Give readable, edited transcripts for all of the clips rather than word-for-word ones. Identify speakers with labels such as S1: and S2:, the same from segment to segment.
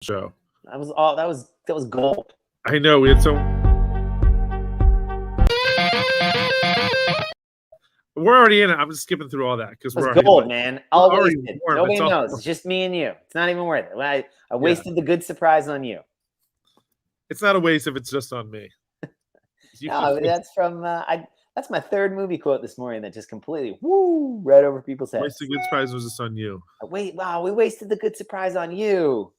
S1: show.
S2: That was gold.
S1: I know we had so. We're already in it. I'm just skipping through all that because we're already
S2: gold, man. All
S1: already
S2: wasted.
S1: warm.
S2: Nobody knows. It's just me and you. It's not even worth it. I wasted the good surprise on you.
S1: It's not a waste if it's just on me.
S2: No, that's from that's my third movie quote this morning that just completely right over people's heads.
S1: Wasted good surprise was just on you.
S2: Wait, wow, we wasted the good surprise on you.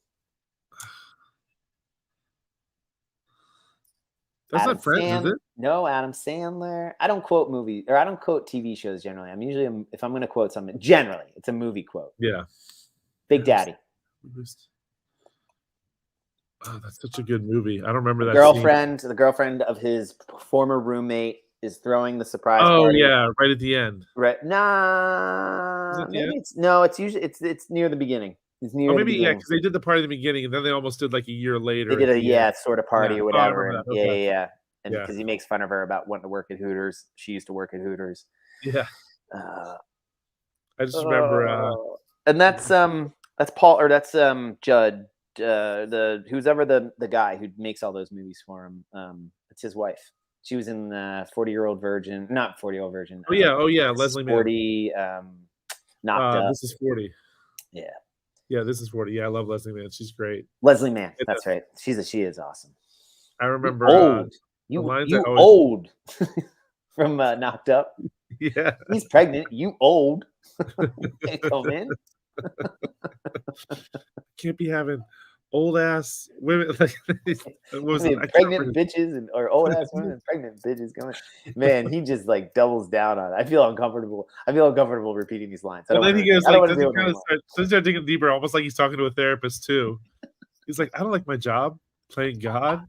S1: That's Adam not Friends, is it?
S2: No, Adam Sandler. I don't quote movies, or I don't quote TV shows generally. I'm usually, if I'm going to quote something, generally, it's a movie quote.
S1: Yeah.
S2: Big Daddy.
S1: Oh, that's such a good movie. I don't remember that.
S2: The girlfriend of his former roommate is throwing the surprise party.
S1: Oh yeah, right at the end.
S2: Right? Nah. Maybe it's usually it's near the beginning. It's near.
S1: Because they did the party at the beginning, and then they almost did like a year later.
S2: They did a sort of party or whatever.
S1: Oh, okay.
S2: Yeah. And because he makes fun of her about wanting to work at Hooters, she used to work at Hooters.
S1: Yeah. I just remember.
S2: And that's Paul, or that's Judd, who's ever the guy who makes all those movies for him. It's his wife. She was in 40-Year-Old Virgin, not 40-Year-Old Virgin.
S1: Oh yeah, Leslie Mann.
S2: 40. Knocked Up.
S1: This is 40.
S2: Yeah.
S1: Yeah, this is 40. Yeah, I love Leslie Mann. She's great.
S2: Leslie Mann. That's right. She is awesome.
S1: I remember.
S2: Old. You old. From Knocked Up.
S1: Yeah.
S2: He's pregnant. You old. Can't come in.
S1: Can't be having old ass women like
S2: pregnant bitches or old ass women and pregnant bitches coming. Man, he just like doubles down on it. I feel uncomfortable repeating these lines.
S1: Then he goes like, start digging deeper, almost like he's talking to a therapist too. He's like, I don't like my job playing God.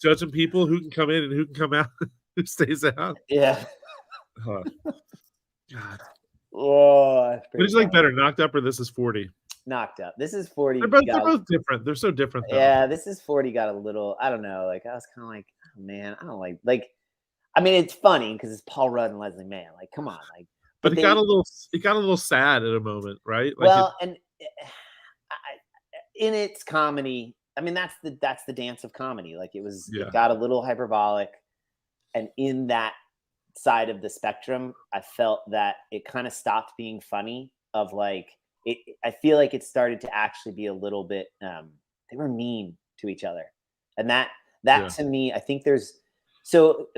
S1: Judging people who can come in and who can come out, who stays out.
S2: Yeah.
S1: God.
S2: Oh,
S1: which is like better, Knocked Up or This Is 40?
S2: Knocked Up. This is 40.
S1: They're both different. They're so different though.
S2: Yeah, This Is 40 got a little, I don't know, like I was kind of like, oh, man, I don't like I mean, it's funny because it's Paul Rudd and Leslie Mann. Like, come on, like.
S1: But it got a little sad at a moment, right?
S2: Like in its comedy, I mean, that's the dance of comedy. Like it got a little hyperbolic, and in that side of the spectrum, I felt that it kind of stopped being funny. Of like it, I feel like it started to actually be a little bit. They were mean to each other, and that to me, I think there's so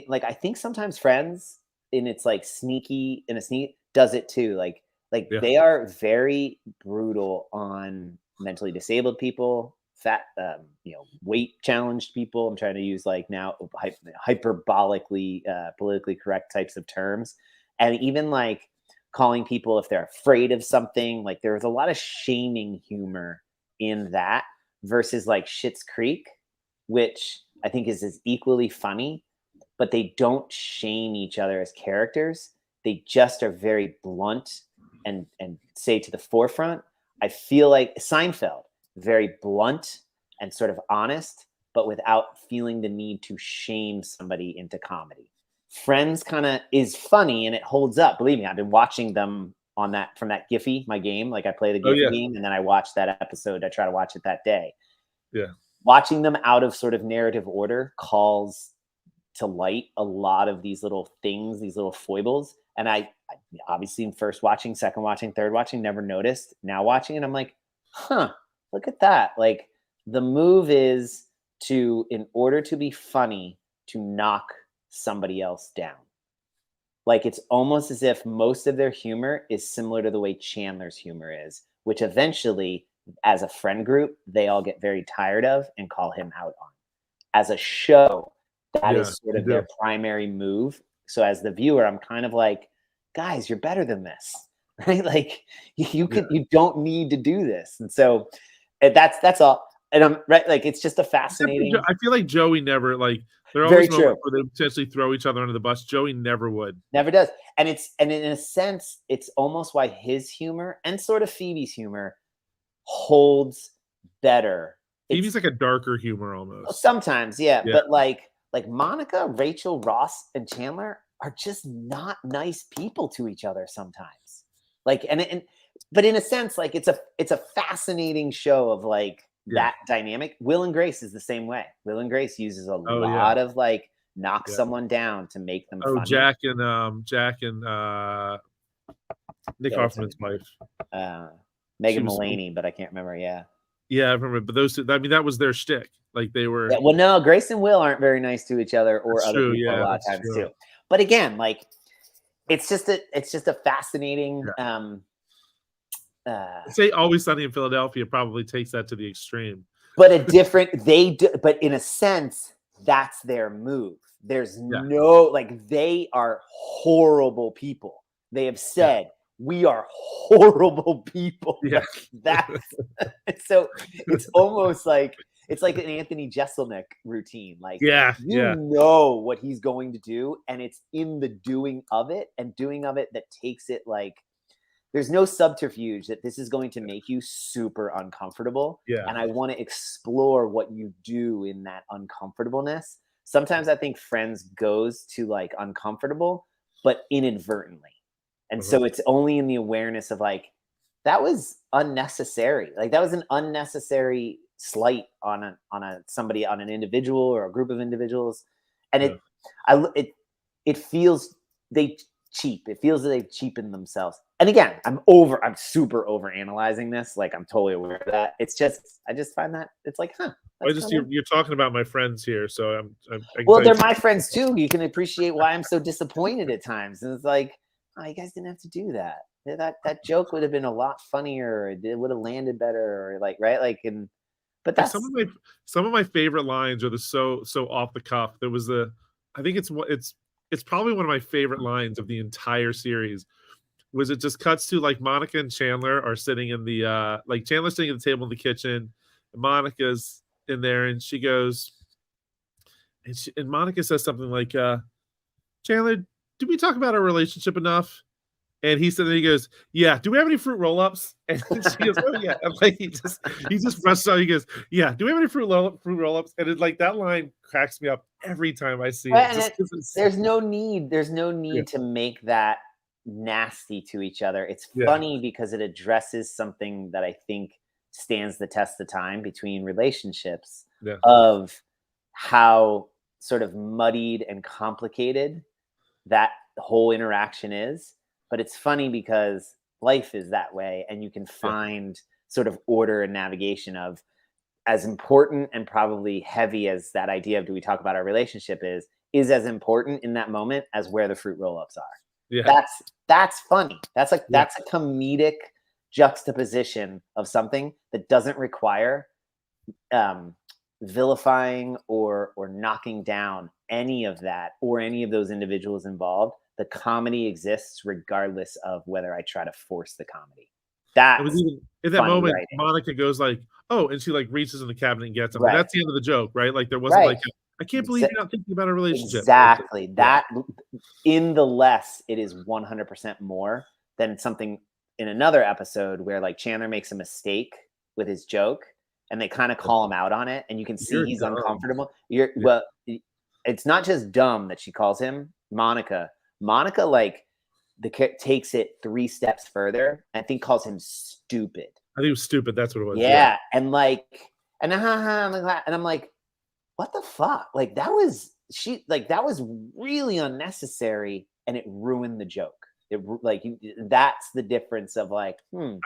S2: like I think sometimes Friends in its like sneaky does it too. Like they are very brutal on mentally disabled people, fat, weight challenged people. I'm trying to use like now hyperbolically, politically correct types of terms. And even like calling people if they're afraid of something, like there's a lot of shaming humor in that versus like Schitt's Creek, which I think is equally funny, but they don't shame each other as characters. They just are very blunt and say to the forefront. I feel like Seinfeld, very blunt and sort of honest, but without feeling the need to shame somebody into comedy. Friends kind of is funny and it holds up. Believe me, I've been watching them on that from that Giphy, my game. Like I play the Giphy game and then I watch that episode. I try to watch it that day.
S1: Yeah.
S2: Watching them out of sort of narrative order calls to light a lot of these little things, these little foibles. And I obviously first watching, second watching, third watching, never noticed. Now watching it, I'm like, look at that. Like the move is to, in order to be funny, to knock somebody else down. Like it's almost as if most of their humor is similar to the way Chandler's humor is, which eventually, as a friend group, they all get very tired of and call him out on. As a show, that is sort of their primary move. So as the viewer, I'm kind of like, guys, you're better than this, right? Like you don't need to do this. And so that's all. And I'm right. Like, it's just a fascinating.
S1: I feel like Joey never there are always moments where they potentially throw each other under the bus. Joey never would.
S2: Never does. And in a sense, it's almost why his humor and sort of Phoebe's humor holds better.
S1: Phoebe's like a darker humor almost.
S2: Sometimes, yeah. But like Monica, Rachel, Ross, and Chandler are just not nice people to each other sometimes. Like, and but in a sense, like it's a fascinating show of like that dynamic. Will and Grace is the same way. Will and Grace uses a lot of like knock someone down to make them funny.
S1: Jack and Nick Offerman's wife.
S2: Megan Mullany, but I can't remember. Yeah,
S1: I remember. But those two, I mean, that was their shtick. Like they were.
S2: Yeah, well, no, Grace and Will aren't very nice to each other or other people a lot of times too. But again, like it's just a fascinating.
S1: Say Always Sunny in Philadelphia probably takes that to the extreme.
S2: But but in a sense, that's their move. There's no like they are horrible people. They have said we are horrible people.
S1: Yeah.
S2: That's so it's almost like it's like an Anthony Jeselnik routine. Like you know what he's going to do, and it's in the doing of it that takes it like there's no subterfuge that this is going to make you super uncomfortable.
S1: Yeah.
S2: And I want to explore what you do in that uncomfortableness. Sometimes I think Friends goes to like uncomfortable, but inadvertently. And so it's only in the awareness of like, that was unnecessary. Like that was an unnecessary slight on somebody, on an individual or a group of individuals. And it feels cheap. It feels that they've cheapened themselves. And again, I'm super over analyzing this. Like I'm totally aware of that. It's just, I just find that it's like,
S1: you're talking about my friends here. So
S2: well, they're my friends too. You can appreciate why I'm so disappointed at times. And it's like, oh, you guys didn't have to do that. That joke would have been a lot funnier. It would have landed better, or like, right? Like, but that's
S1: some of my favorite lines are the so off the cuff. There was I think it's probably one of my favorite lines of the entire series. Was it just cuts to like Monica and Chandler are sitting in the like Chandler's sitting at the table in the kitchen, and Monica's in there, and she goes, and Monica says something like, Chandler, did we talk about our relationship enough? And he said, he goes, yeah. Do we have any fruit roll-ups? And she goes, oh yeah. And like he just rushed out. He goes, yeah. Do we have any fruit roll-ups? And it's like that line cracks me up every time I see it.
S2: There's no need. There's no need to make that nasty to each other. It's funny because it addresses something that I think stands the test of time between relationships of how sort of muddied and complicated that whole interaction is. But it's funny because life is that way, and you can find sort of order and navigation of, as important and probably heavy as that idea of do we talk about our relationship is as important in that moment as where the fruit roll-ups are.
S1: Yeah.
S2: That's funny. That's like that's a comedic juxtaposition of something that doesn't require vilifying or knocking down any of that or any of those individuals involved. The comedy exists regardless of whether I try to force the comedy. That was even
S1: in that moment, writing. Monica goes like, "Oh," and she like reaches in the cabinet and gets them. Right. That's the end of the joke, right? Like there wasn't like, I can't believe you're not thinking about a relationship.
S2: Exactly. That in the less, it is 100% more than something in another episode where like Chandler makes a mistake with his joke, and they kind of call him out on it, and you can see he's uncomfortable. Well, it's not just dumb that she calls him Monica. Monica like takes it 3 steps further. I think calls him stupid.
S1: I think it was stupid. That's what it was.
S2: Yeah, and like, and I'm like, what the fuck? Like that was really unnecessary, and it ruined the joke. That's the difference of like.
S1: I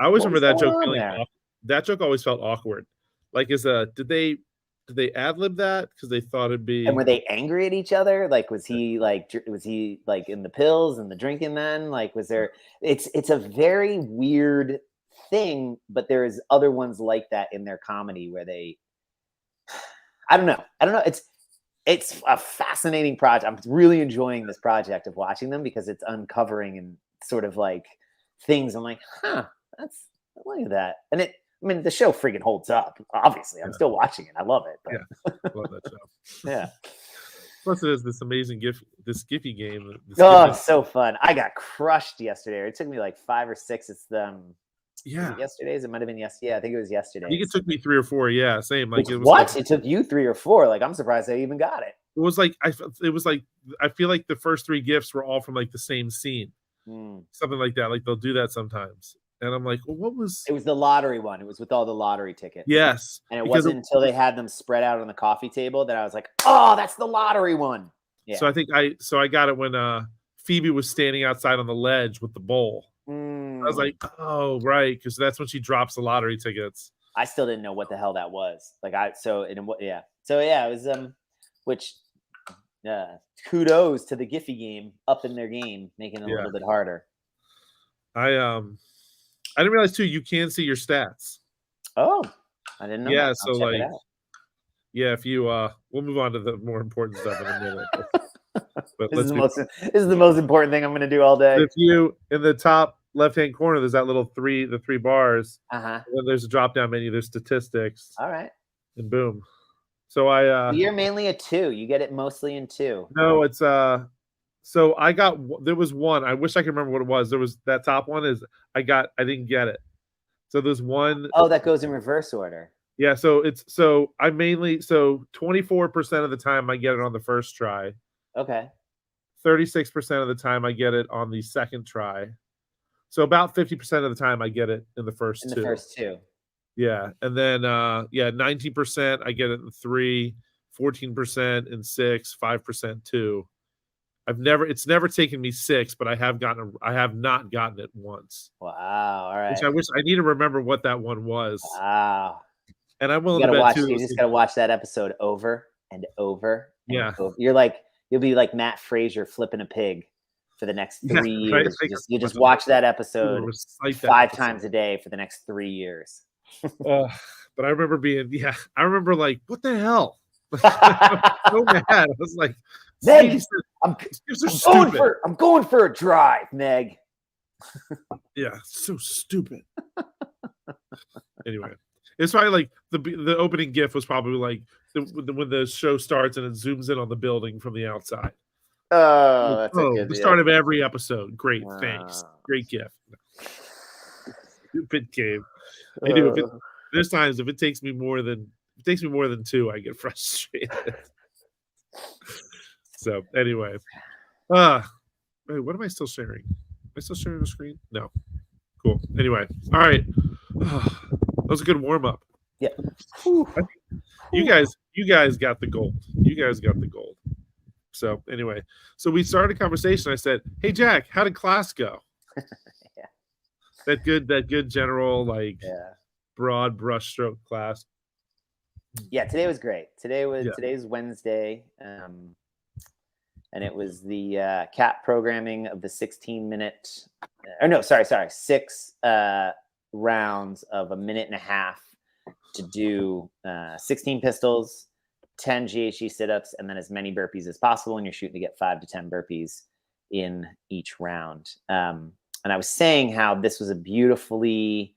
S1: always remember that joke feeling. That joke always felt awkward. Like, did they ad-lib that because they thought it'd be?
S2: And were they angry at each other? Like, was he like in the pills and the drinking then? Like, was there? It's a very weird thing, but there is other ones like that in their comedy where they. I don't know. It's a fascinating project. I'm really enjoying this project of watching them because it's uncovering and sort of like things. I'm like, look at that, and it. I mean, the show freaking holds up. Obviously, I'm still watching it. I love it. But.
S1: Yeah, love that show.
S2: Yeah.
S1: Plus, it is this amazing Giphy game.
S2: So fun! I got crushed yesterday. It took me like 5 or 6. It's yesterday's. It might have been yesterday. Yeah, I think it was yesterday.
S1: I think it took me 3 or 4. Yeah, same. Like
S2: it was. What? It took you 3 or 4? Like I'm surprised I even got it.
S1: It was like I feel like the first 3 gifts were all from like the same scene, something like that. Like they'll do that sometimes. And I'm like, well, what was?
S2: It was the lottery one. It was with all the lottery tickets.
S1: Yes.
S2: And it wasn't until they had them spread out on the coffee table that I was like, oh, that's the lottery one. Yeah.
S1: So I got it when Phoebe was standing outside on the ledge with the bowl. I was like, oh, right, because that's when she drops the lottery tickets.
S2: I still didn't know what the hell that was. It was which kudos to the Giphy game, up in their game, making it a little bit harder.
S1: I didn't realize too, you can see your stats.
S2: Oh, I didn't know.
S1: Yeah, so like, yeah, if you we'll move on to the more important stuff in a minute. But
S2: this is the most important thing I'm going to do all day.
S1: If you in the top left-hand corner, there's that little the three bars.
S2: Uh-huh.
S1: And then there's a drop-down menu. There's statistics.
S2: All right.
S1: And boom. So
S2: you're mainly a 2. You get it mostly in 2.
S1: No, it's so there was one. I wish I could remember what it was. There was that top one is I didn't get it. So there's one.
S2: Oh, that goes in reverse order.
S1: Yeah, so 24% of the time I get it on the first try.
S2: Okay.
S1: 36% of the time I get it on the second try. So about 50% of the time I get it in the first two.
S2: In the first 2.
S1: Yeah. And then 19% I get it in 3, 14% in 6, 5% 2. It's never taken me 6, but I have not gotten it once.
S2: Wow. All right.
S1: Which I need to remember what that one was.
S2: Wow.
S1: And I'm willing to bet too.
S2: You just gotta watch that episode over and over.
S1: And
S2: over. You'll be like Matt Frazier flipping a pig for the next 3 years. Right? You just watch that episode 5 times a day for the next 3 years.
S1: But I remember I remember like, what the hell? I'm so mad. I was like,
S2: Meg, I'm going for a drive, Meg.
S1: Yeah, so stupid. Anyway, it's probably like the opening GIF was probably like when the show starts and it zooms in on the building from the outside.
S2: Oh, that's a good
S1: the start of every episode. Great, thanks. Great GIF. Stupid game. I do. There's times if it takes me more than 2, I get frustrated. So anyway, wait, what am I still sharing? Am I still sharing the screen? No. Cool. Anyway, all right. That was a good warm up.
S2: Yeah.
S1: You guys got the gold. You guys got the gold. So anyway, so we started a conversation. I said, "Hey Jack, how did class go?"
S2: Yeah.
S1: That good general broad brushstroke class.
S2: Yeah, today was great. Today's Wednesday. And it was the CAP programming of the 16-minute, 6 rounds of a minute and a half to do 16 pistols, 10 GHG sit-ups, and then as many burpees as possible. And you're shooting to get 5 to 10 burpees in each round. And I was saying how this was a beautifully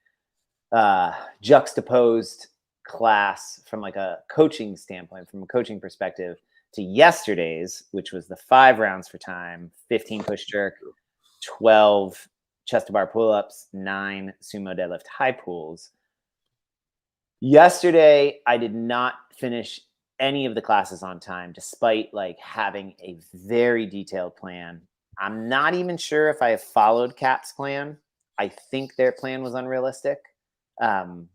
S2: juxtaposed class from like a coaching standpoint, from a coaching perspective, to yesterday's, which was the 5 rounds for time, 15 push jerk, 12 chest to bar pull-ups, 9 sumo deadlift high pulls. Yesterday, I did not finish any of the classes on time, despite like having a very detailed plan. I'm not even sure if I have followed CAP's plan. I think their plan was unrealistic. I'm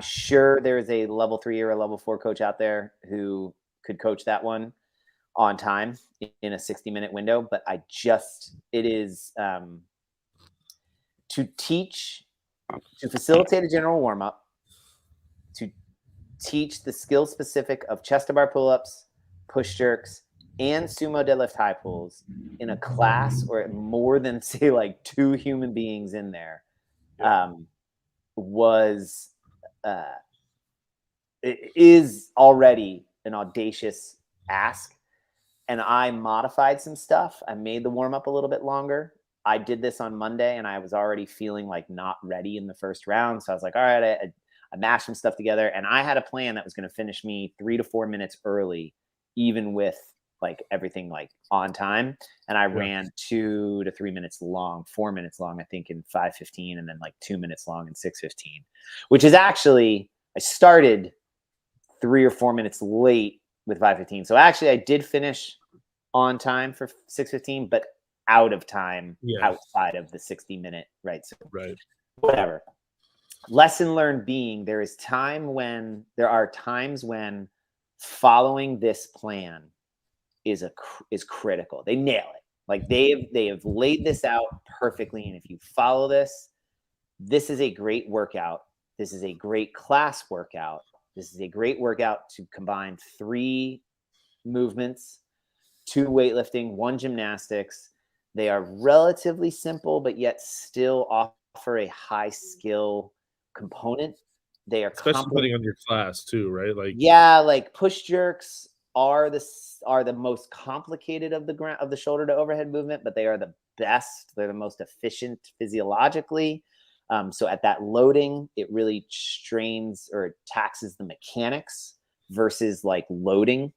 S2: sure there is a level 3 or a level 4 coach out there who could coach that one on time in a 60-minute window, but it is to facilitate a general warm-up, to teach the skill specific of chest to bar pull-ups, push jerks, and sumo deadlift high pulls in a class or more than say like 2 human beings in there it is already an audacious ask. And I modified some stuff. I made the warm up a little bit longer. I did this on Monday and I was already feeling like not ready in the first round. So I was like, all right, I mashed some stuff together and I had a plan that was going to finish me 3 to 4 minutes early, even with like everything like on time. And I ran 2 to 3 minutes long, 4 minutes long, I think in 5:15, and then like 2 minutes long in 6:15, which is actually, I started 3 or 4 minutes late with 5:15. So actually I did finish on time for 6:15, but out of time
S1: Yeah.
S2: outside of the 60-minute, right? So
S1: Right.
S2: whatever. Lesson learned being there are times when following this plan is critical. They nail it. Like they have laid this out perfectly. And if you follow this, this is a great workout. This is a great class workout. This is a great workout to combine 3 movements, 2 weightlifting, 1 gymnastics. They are relatively simple, but yet still offer a high skill component. They are
S1: especially depending on your class too, right? Like,
S2: yeah, like push jerks are the most complicated of the shoulder to overhead movement, but they are the best. They're the most efficient physiologically. So at that loading, it really strains or taxes the mechanics versus like loading.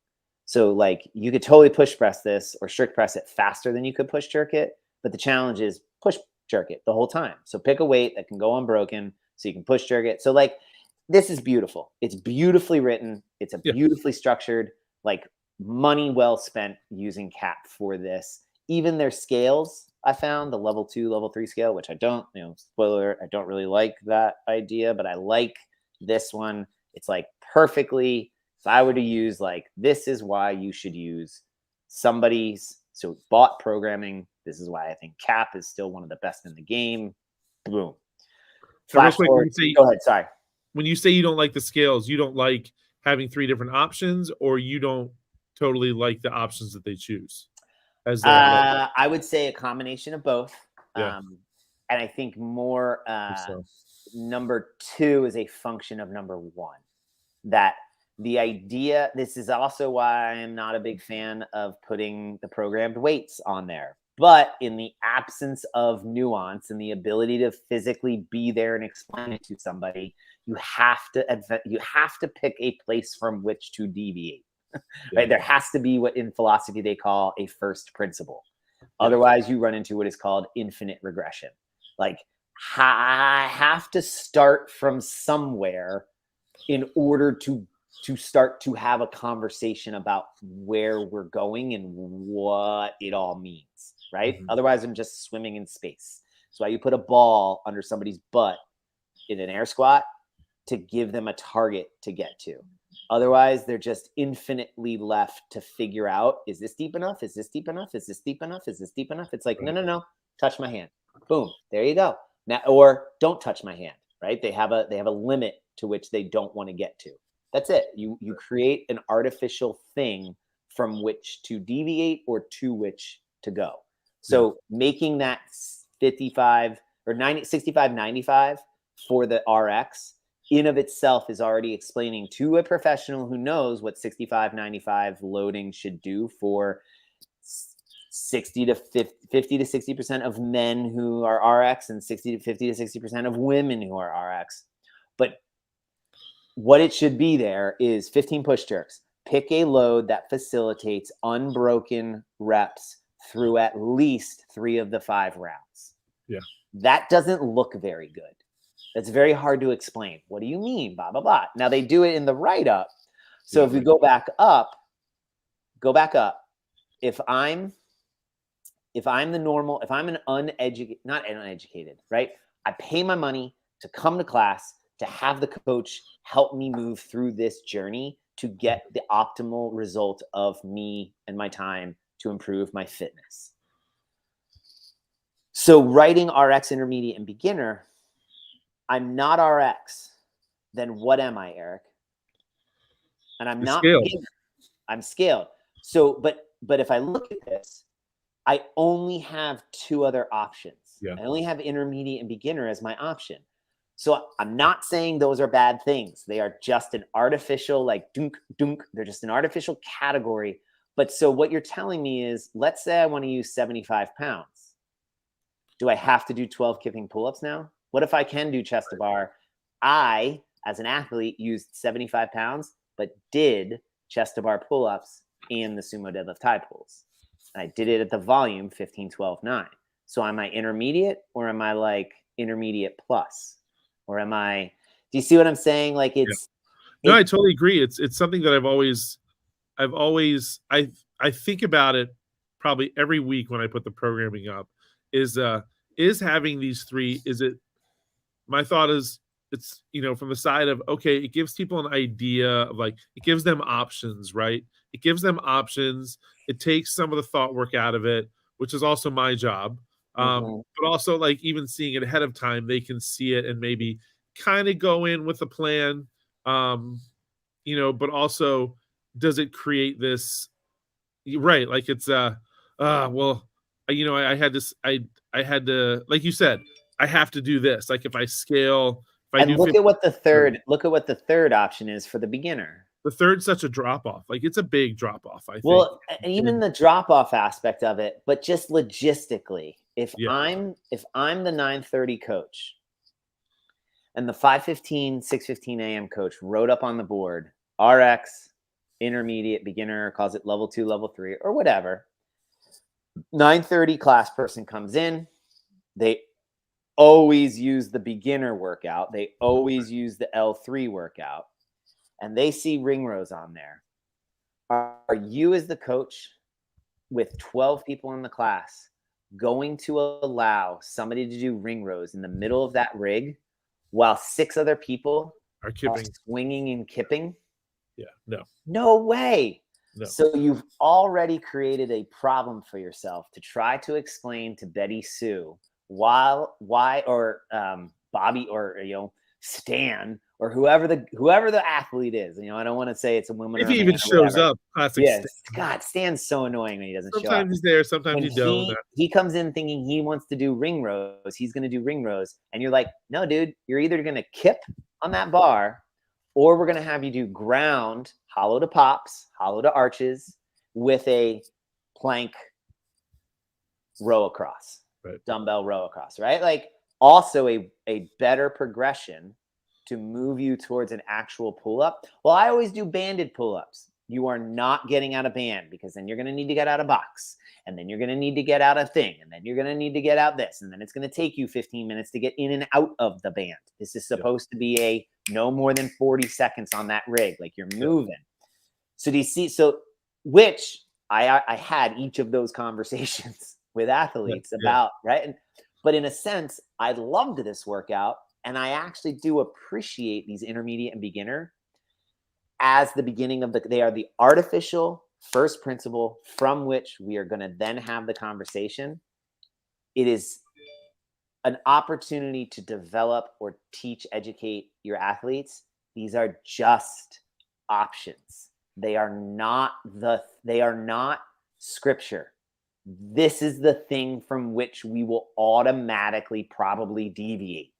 S2: So like you could totally push press this or strict press it faster than you could push jerk it. But the challenge is push jerk it the whole time. So pick a weight that can go unbroken so you can push jerk it. So like this is beautiful. It's beautifully written. It's a beautifully structured, like money well spent using CAP for this. Even their scales, I found the level 2, level 3 scale, which I don't, spoiler, I don't really like that idea, but I like this one. It's like perfectly, if I were to use like, this is why you should use somebody's, so bot programming. This is why I think CAP is still one of the best in the game. Boom. Flash forward. Go ahead. Sorry.
S1: When you say you don't like the scales, you don't like having 3 different options, or you don't totally like the options that they choose?
S2: I would say a combination of both.
S1: Yeah.
S2: And I think more number 2 is a function of number 1. That the idea, this is also why I'm not a big fan of putting the programmed weights on there. But in the absence of nuance and the ability to physically be there and explain it to somebody, you have to pick a place from which to deviate. Right? There has to be what in philosophy they call a first principle. Otherwise, you run into what is called infinite regression. Like I have to start from somewhere in order to start to have a conversation about where we're going and what it all means, right? Mm-hmm. Otherwise, I'm just swimming in space. That's why you put a ball under somebody's butt in an air squat to give them a target to get to. Otherwise, they're just infinitely left to figure out, is this deep enough? Is this deep enough? Is this deep enough? Is this deep enough? It's like, no, touch my hand. Boom, there you go. Now, or don't touch my hand, right? They have a limit to which they don't want to get to. That's it. You create an artificial thing from which to deviate or to which to go. So making that 55 or 90, 65, 95 for the RX in of itself is already explaining to a professional who knows what 65, 95 loading should do for 50 to 60% of men who are RX and 50 to 60% of women who are RX. But what it should be there is 15 push jerks. Pick a load that facilitates unbroken reps through at least 3 of the 5 rounds.
S1: Yeah. That
S2: doesn't look very good. That's very hard to explain. What do you mean? Blah, blah, blah. Now they do it in the write-up. So if you go back up. If I'm an uneducated, right? I pay my money to come to class, to have the coach help me move through this journey to get the optimal result of me and my time to improve my fitness. So writing RX, intermediate, and beginner, I'm not RX. Then what am I, Eric? And I'm not beginner. I'm scaled. So, but if I look at this, I only have 2 other options.
S1: Yeah.
S2: I only have intermediate and beginner as my option. So I'm not saying those are bad things. They are just an artificial, like dunk, dunk. They're just an artificial category. But so what you're telling me is, let's say I want to use 75 pounds. Do I have to do 12 kipping pull-ups now? What if I can do chest to bar? I, as an athlete, used 75 pounds, but did chest to bar pull-ups and the sumo deadlift tie pulls. I did it at the volume 15, 12, 9. So am I intermediate or am I like intermediate plus? Or am I, do you see what I'm saying? Like it's.
S1: No, I totally agree. It's something that I think about it probably every week when I put the programming up is having these three. My thought is it's, from the side of, okay, it gives people an idea of like, it gives them options, right? It gives them options. It takes some of the thought work out of it, which is also my job. But also like even seeing it ahead of time, they can see it and maybe kind of go in with a plan. But also does it create this, right? Like it's well, I had this, I had to, like you said, I have to do this. Like if I scale, if I do,
S2: look at what the third option is for the beginner.
S1: The third's such a drop off. Like it's a big drop off, I think.
S2: Well, and even the drop off aspect of it, but just logistically, if I'm the 9:30 coach and the 5:15, 6:15 a.m. coach wrote up on the board, RX, intermediate, beginner, calls it level 2, level 3, or whatever. 9:30 class person comes in. They always use the beginner workout. They always use the L3 workout. And they see ring rows on there. Are you, as the coach, with 12 people in the class, going to allow somebody to do ring rows in the middle of that rig while 6 other people
S1: are kipping,
S2: swinging and kipping?
S1: Yeah,
S2: no way.
S1: No.
S2: So you've already created a problem for yourself to try to explain to Betty Sue why or Bobby or Stan or whoever the athlete is. I don't want to say it's a woman.
S1: If he even shows up, classic.
S2: Yeah, God, Stan's so annoying when he doesn't show up.
S1: Sometimes he's there, sometimes he don't.
S2: He comes in thinking he wants to do ring rows. He's going to do ring rows, and you're like, no, dude, you're either going to kip on that bar, or we're going to have you do ground, hollow to pops, hollow to arches, with a plank row across,
S1: right.
S2: Dumbbell row across, right? Like also a better progression to move you towards an actual pull-up. Well, I always do banded pull-ups. You are not getting out of band, because then you're going to need to get out of box, and then you're going to need to get out of thing, and then you're going to need to get out this, and then it's going to take you 15 minutes to get in and out of the band. This is supposed to be a no more than 40 seconds on that rig. Like you're moving. So do you see? So which I had each of those conversations with athletes about, right? But in a sense, I loved this workout, and I actually do appreciate these intermediate and beginner as the beginning of they are the artificial first principle from which we are going to then have the conversation. It is an opportunity to develop or teach, educate your athletes. These are just options. They are not scripture. This is the thing from which we will automatically probably deviate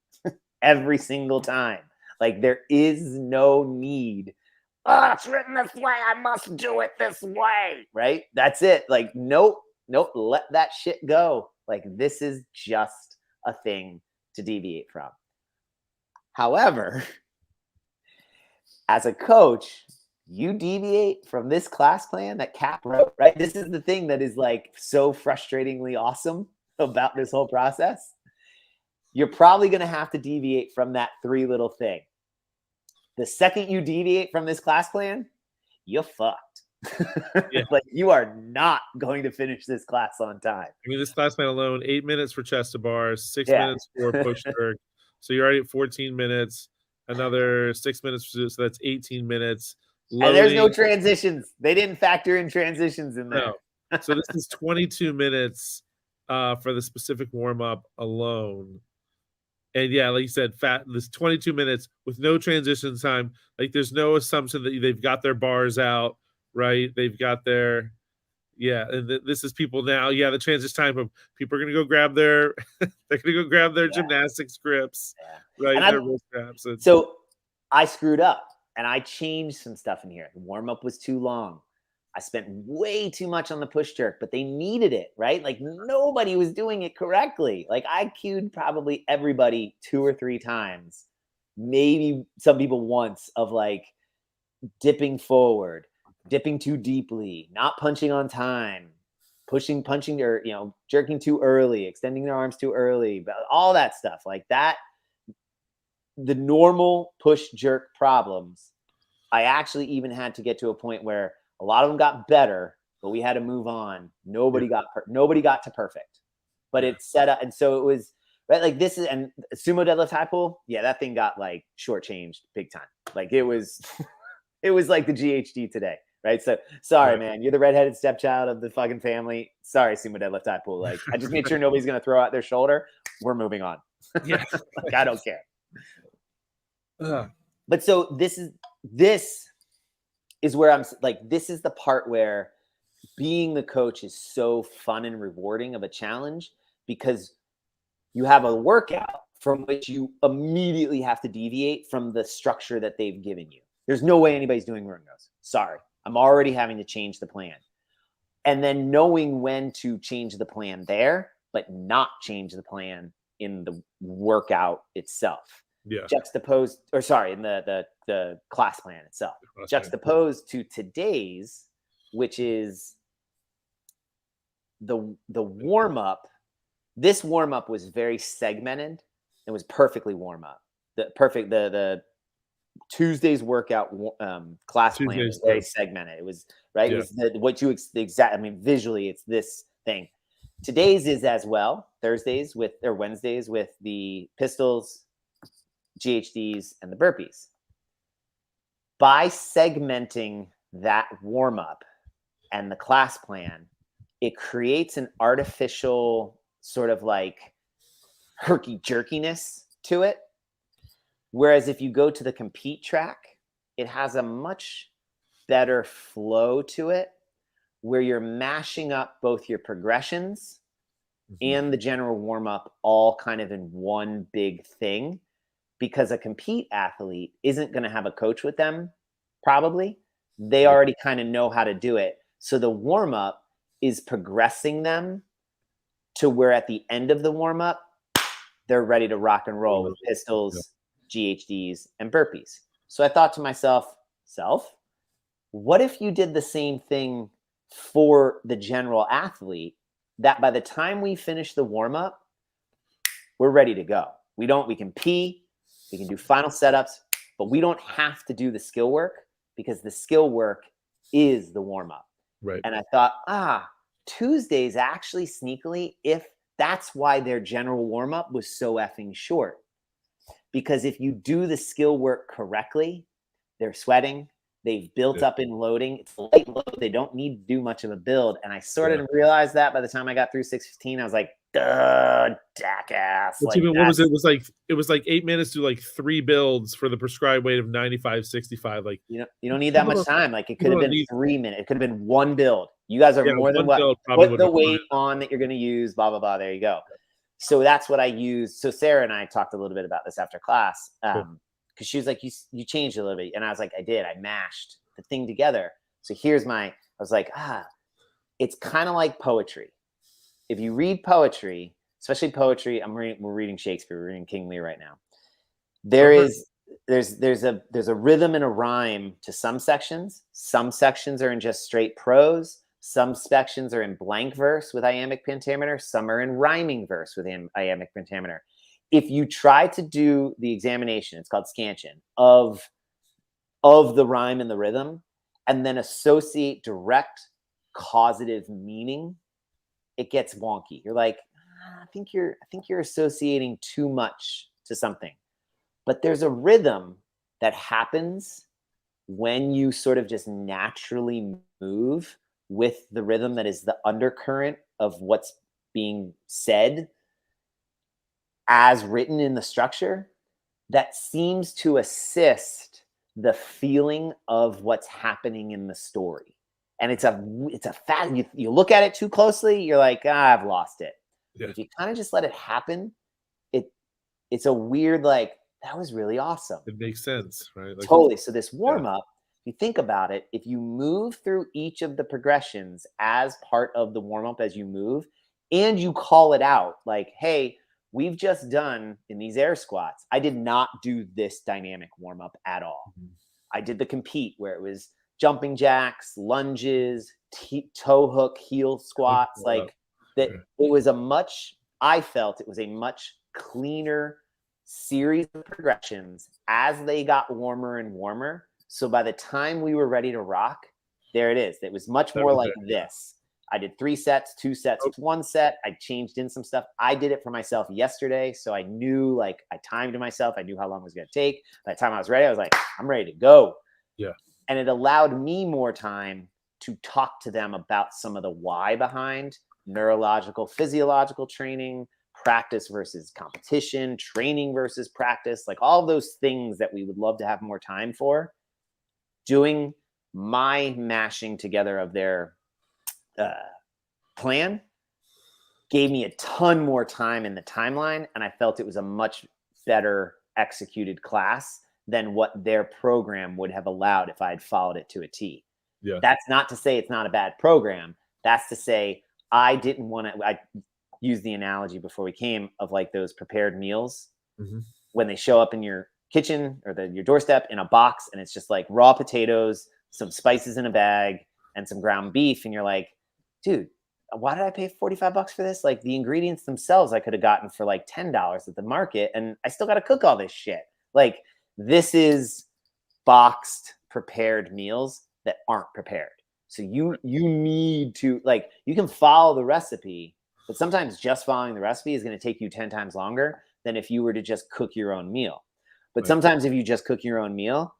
S2: every single time. Like there is no need. Oh, it's written this way, I must do it this way. Right? That's it. Like, nope, let that shit go. Like this is just a thing to deviate from. However, as a coach, you deviate from this class plan that Cap wrote, right? This is the thing that is like so frustratingly awesome about this whole process. You're probably going to have to deviate from that 3 little thing. The second you deviate from this class plan, you're fucked. Like you are not going to finish this class on time.
S1: I mean, this class plan alone, 8 minutes for chest to bars, 6 minutes for push jerk. So you're already at 14 minutes, another 6 minutes. So that's 18 minutes.
S2: Loading. And there's no transitions. They didn't factor in transitions in there.
S1: No. So this is 22 minutes for the specific warm-up alone. And yeah, like you said, this 22 minutes with no transition time. Like there's no assumption that they've got their bars out, right? They've got their, and this is people now. Yeah, the transition time of people are going to go grab their, they're going to go grab their gymnastics grips, right? Their wrist straps.
S2: So I screwed up and I changed some stuff in here. The warm-up was too long. I spent way too much on the push jerk, but they needed it, right? Like nobody was doing it correctly. Like I cued probably everybody 2 or 3 times, maybe some people once, of like dipping forward, dipping too deeply, not punching on time, punching or, jerking too early, extending their arms too early, but all that stuff like that. The normal push jerk problems, I actually even had to get to a point where a lot of them got better, but we had to move on. Nobody got to perfect, but it's set up. And so it was right. Like this is, and sumo deadlift high pull. Yeah. That thing got like shortchanged big time. Like it was like the GHD today. Right. So sorry, man, you're the redheaded stepchild of the fucking family. Sorry, sumo deadlift high pull. Like I just made sure nobody's going to throw out their shoulder. We're moving on.
S1: Yeah.
S2: Like, I don't care. But so this is where I'm like, this is the part where being the coach is so fun and rewarding of a challenge, because you have a workout from which you immediately have to deviate from the structure that they've given you. There's no way anybody's doing Rungos. Sorry. I'm already having to change the plan. And then knowing when to change the plan there, but not change the plan in the workout itself.
S1: Yeah.
S2: Juxtaposed, or sorry, in the class plan itself. Juxtaposed to today's, which is the warm-up. This warm-up was very segmented. It was perfectly warm-up. The Tuesday's workout class plan was very segmented. It was right. Yeah. It was I mean, visually, it's this thing. Today's is as well. Wednesdays with the pistols, GHDs, and the burpees. By segmenting that warm up and the class plan, it creates an artificial sort of like herky jerkiness to it. Whereas if you go to the compete track, it has a much better flow to it, where you're mashing up both your progressions and the general warm-up all kind of in one big thing, because a compete athlete isn't going to have a coach with them, probably. They already kind of know how to do it. So the warm-up is progressing them to where at the end of the warm-up, they're ready to rock and roll with pistols, GHDs, and burpees. So I thought to myself, what if you did the same thing for the general athlete, that by the time we finish the warm-up, we're ready to go. We can pee, we can do final setups, but we don't have to do the skill work, because the skill work is the warm-up.
S1: Right.
S2: And I thought, Tuesdays actually sneakily, if that's why their general warm-up was so effing short. Because if you do the skill work correctly, they're sweating, they've built up in loading. It's a light load. They don't need to do much of a build. And I sort of realized that by the time I got through 6:15, I was like, duh, jackass.
S1: Like, what was it? It was like 8 minutes to like 3 builds for the prescribed weight of 95-65. Like,
S2: you don't need that much time. Like, it could have been 3 minutes. It could have been 1 build. You guys are more than what. Put the weight on that you're going to use, blah, blah, blah. There you go. So that's what I used. So Sarah and I talked a little bit about this after class, because she was like, you changed a little bit. And I was like, I did. I mashed the thing together. So I was like, it's kind of like poetry. If you read poetry, especially poetry, we're reading Shakespeare, we're reading King Lear right now. There's a rhythm and a rhyme to some sections. Some sections are in just straight prose. Some sections are in blank verse with iambic pentameter. Some are in rhyming verse with iambic pentameter. If you try to do the examination, it's called scansion, of the rhyme and the rhythm, and then associate direct causative meaning, it gets wonky. You're like, I think you're associating too much to something. But there's a rhythm that happens when you sort of just naturally move with the rhythm that is the undercurrent of what's being said as written in the structure, that seems to assist the feeling of what's happening in the story. And it's a fact. You look at it too closely, you're like, I've lost it. Yeah. If you kind of just let it happen, it's a weird, like, that was really awesome.
S1: It makes sense, right? Like,
S2: totally. So this warm up, if you think about it, if you move through each of the progressions as part of the warm up as you move, and you call it out, like, hey, we've just done in these air squats, I did not do this dynamic warm up at all. Mm-hmm. I did the compete where it was jumping jacks, lunges, toe hook, heel squats, like that. I felt it was a much cleaner series of progressions as they got warmer and warmer. So by the time we were ready to rock, There it is. It was much more like this. I did 3 sets, 2 sets, 1 set. I changed in some stuff. I did it for myself yesterday. So I knew, like, I timed myself. I knew how long it was going to take. By the time I was ready, I was like, I'm ready to go.
S1: Yeah.
S2: And it allowed me more time to talk to them about some of the why behind neurological, physiological training, practice versus competition, training versus practice, like all those things that we would love to have more time for. Doing my mashing together of their plan gave me a ton more time in the timeline, and I felt it was a much better executed class than what their program would have allowed if I had followed it to a T.
S1: Yeah.
S2: That's not to say it's not a bad program. That's to say I didn't want to. I used the analogy before we came of like those prepared meals when they show up in your kitchen or your doorstep in a box, and it's just like raw potatoes, some spices in a bag, and some ground beef, and you're like, dude, why did I pay $45 for this? Like, the ingredients themselves I could have gotten for like $10 at the market, and I still got to cook all this shit. Like, this is boxed prepared meals that aren't prepared. So you need to, like, you can follow the recipe, but sometimes just following the recipe is going to take you 10 times longer than if you were to just cook your own meal. But sometimes if you just cook your own meal,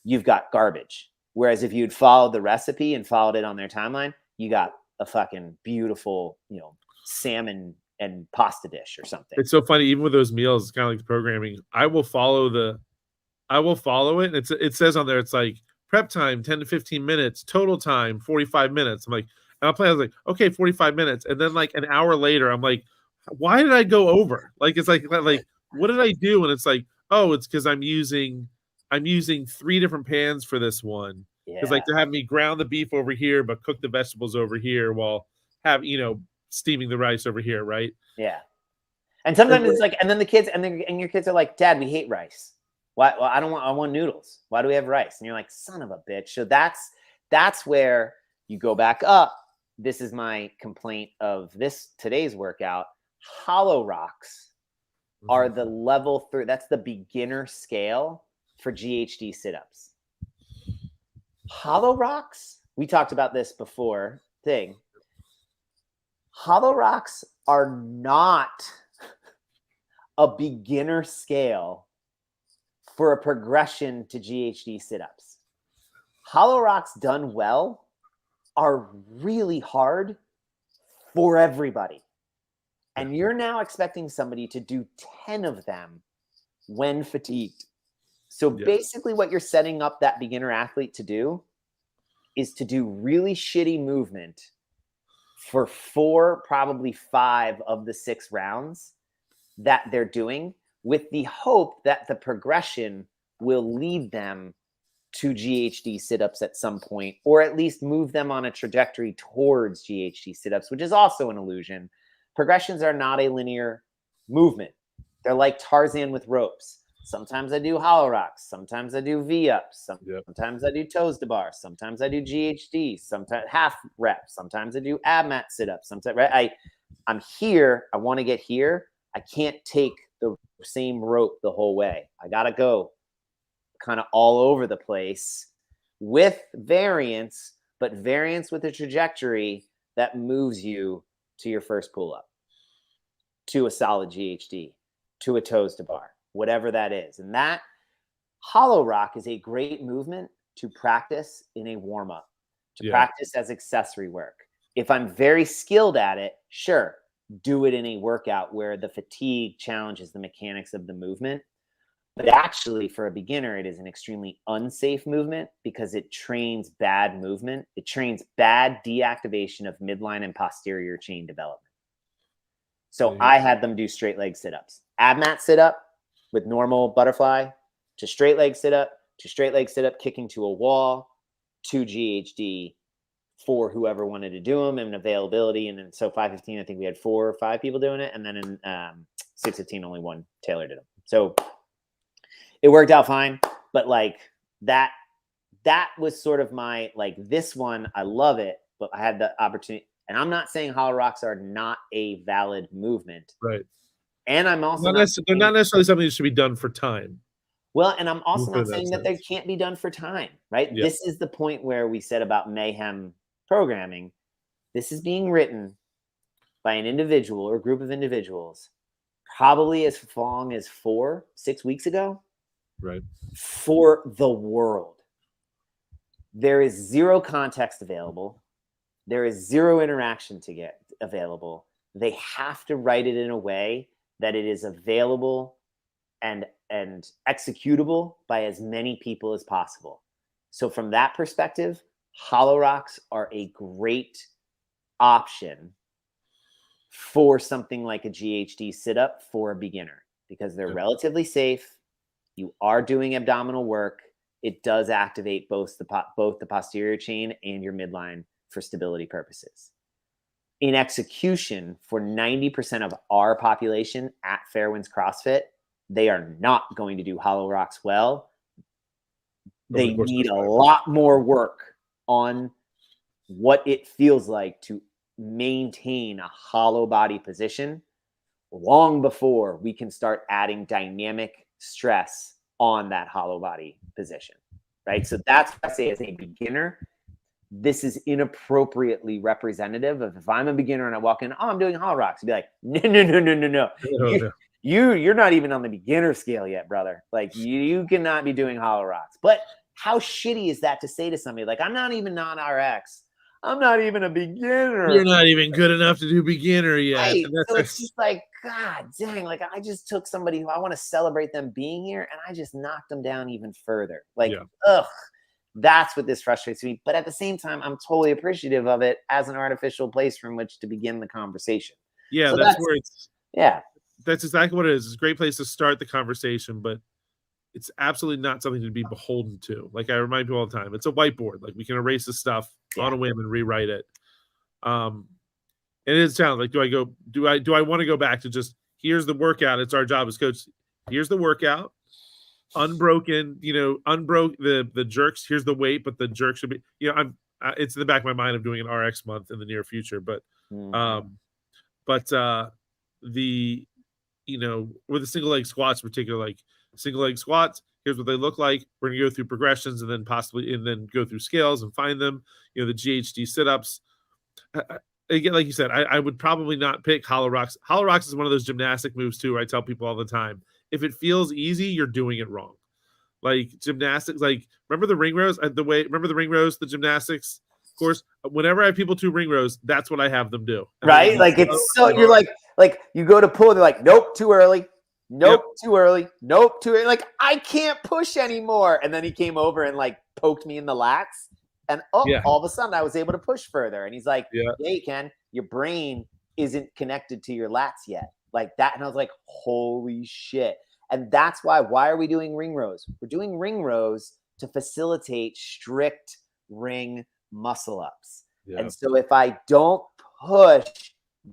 S2: you've got garbage. Whereas if you'd followed the recipe and followed it on their timeline, you got a fucking beautiful, salmon and pasta dish or something.
S1: It's so funny. Even with those meals, it's kind of like the programming. I will follow it. And it says on there, it's like prep time, 10 to 15 minutes, total time, 45 minutes. I'm like, and I was like, okay, 45 minutes. And then like an hour later, I'm like, why did I go over? Like, it's like, what did I do? And it's like, oh, it's because I'm using 3 different pans for this one. Because like they're having me ground the beef over here, but cook the vegetables over here while steaming the rice over here, right?
S2: Yeah. And sometimes it's like, and then the kids and your kids are like, Dad, we hate rice. Why? Well, I want noodles. Why do we have rice? And you're like, son of a bitch. So that's where you go back up. This is my complaint of today's workout. Hollow rocks are the level 3. That's the beginner scale for GHD sit-ups. Hollow rocks, we talked about this before. Hollow rocks are not a beginner scale for a progression to GHD sit-ups. Hollow rocks done well are really hard for everybody. And you're now expecting somebody to do 10 of them when fatigued. So basically what you're setting up that beginner athlete to do is to do really shitty movement for 4, probably 5 of the 6 rounds that they're doing, with the hope that the progression will lead them to GHD sit-ups at some point, or at least move them on a trajectory towards GHD sit-ups, which is also an illusion. Progressions are not a linear movement. They're like Tarzan with ropes. Sometimes I do hollow rocks. Sometimes I do V-ups. Sometimes I do toes to bar. Sometimes I do GHD. Sometimes half reps. Sometimes I do ab mat sit-ups. Sometimes I'm here. I want to get here. I can't take the same rope the whole way. I got to go kind of all over the place with variance, but variance with a trajectory that moves you to your first pull-up, to a solid GHD, to a toes to bar, whatever that is. And that hollow rock is a great movement to practice in a warm-up, to practice as accessory work. If I'm very skilled at it, sure, do it in a workout where the fatigue challenges the mechanics of the movement. But actually, for a beginner, it is an extremely unsafe movement because it trains bad movement. It trains bad deactivation of midline and posterior chain development. So I had them do straight leg sit-ups. Ab mat sit-up with normal butterfly, to straight leg sit-up, to straight leg sit-up, kicking to a wall, to GHD for whoever wanted to do them, and availability. And then so 5:15, I think we had 4 or 5 people doing it. And then in 6:15, only one Taylor did them. So it worked out fine, but like that was sort of my, like, this one, I love it, but I had the opportunity, and I'm not saying hollow rocks are not a valid movement.
S1: Right.
S2: And I'm also
S1: they're not necessarily something that should be done for time.
S2: Well, and I'm also
S1: For
S2: not
S1: that
S2: saying that they
S1: sense.
S2: can't be done for time, right?
S1: Yeah.
S2: This is the point where we said about mayhem programming. This is being written by an individual or group of individuals, probably as long as 4-6 weeks ago,
S1: Right.
S2: for the world. There is zero context available. There is zero interaction to get available. They have to write it in a way that it is available and executable by as many people as possible. So from that perspective, Hollow Rocks are a great option for something like a GHD sit-up for a beginner because they're relatively safe. You are doing abdominal work. It does activate both the posterior chain and your midline for stability purposes. In execution, for 90% of our population at Fairwinds CrossFit, they are not going to do Hollow Rocks well. They need a lot more work on what it feels like to maintain a hollow body position long before we can start adding dynamic stress on that hollow body position, right? So that's what I say as a beginner, this is inappropriately representative of if I'm a beginner and I walk in, oh, I'm doing Hollow Rocks. I'd be like, no. You're not even on the beginner scale yet, brother. Like you cannot be doing Hollow Rocks. But how shitty is that to say to somebody? Like, I'm not even non-RX. I'm not even a beginner.
S1: You're not even good enough to do beginner yet.
S2: Right. So it's just like, God dang, like I just took somebody who I want to celebrate them being here and I just knocked them down even further. Like, ugh. That's what this frustrates me. But at the same time, I'm totally appreciative of it as an artificial place from which to begin the conversation.
S1: Yeah, so that's where it's.
S2: Yeah.
S1: That's exactly what it is. It's a great place to start the conversation, but it's absolutely not something to be beholden to. Like I remind people all the time, it's a whiteboard. Like we can erase the stuff on a whim and rewrite it. And it is a challenge. Like, do I want to go back to just here's the workout? It's our job as coach. Here's the workout. Unbroken, unbroke the jerks. Here's the weight, but the jerk should be, it's in the back of my mind of doing an RX month in the near future. But, with the single leg squats in particular, like single leg squats, here's what they look like. We're going to go through progressions and then go through scales and find them, the GHD sit-ups. Again, like you said, I would probably not pick Hollow Rocks. Hollow Rocks is one of those gymnastic moves too, where I tell people all the time, if it feels easy, you're doing it wrong. Like gymnastics, like remember the ring rows? The gymnastics course? Whenever I have people do ring rows, that's what I have them do.
S2: Right? Like it's so you're like you go to pull, they're like, nope, too early. Nope, too early. Nope, too early. Like I can't push anymore. And then he came over and like poked me in the lats. And all of a sudden I was able to push further. And he's like, yeah, you can. Your brain isn't connected to your lats yet. Like that. And I was like, holy shit. And that's why are we doing ring rows? We're doing ring rows to facilitate strict ring muscle ups. Yeah. And so if I don't push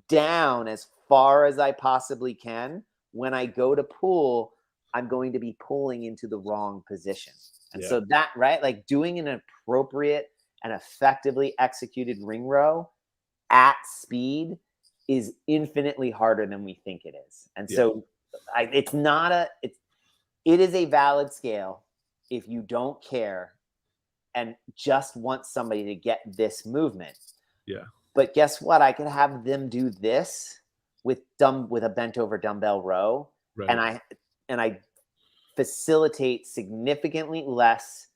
S2: down as far as I possibly can, when I go to pull, I'm going to be pulling into the wrong position. And so that, right, like doing an appropriate and effectively executed ring row at speed is infinitely harder than we think it is. And so it is a valid scale if you don't care and just want somebody to get this movement.
S1: Yeah.
S2: But guess what? I could have them do this with a bent over dumbbell row. Right. And I facilitate significantly less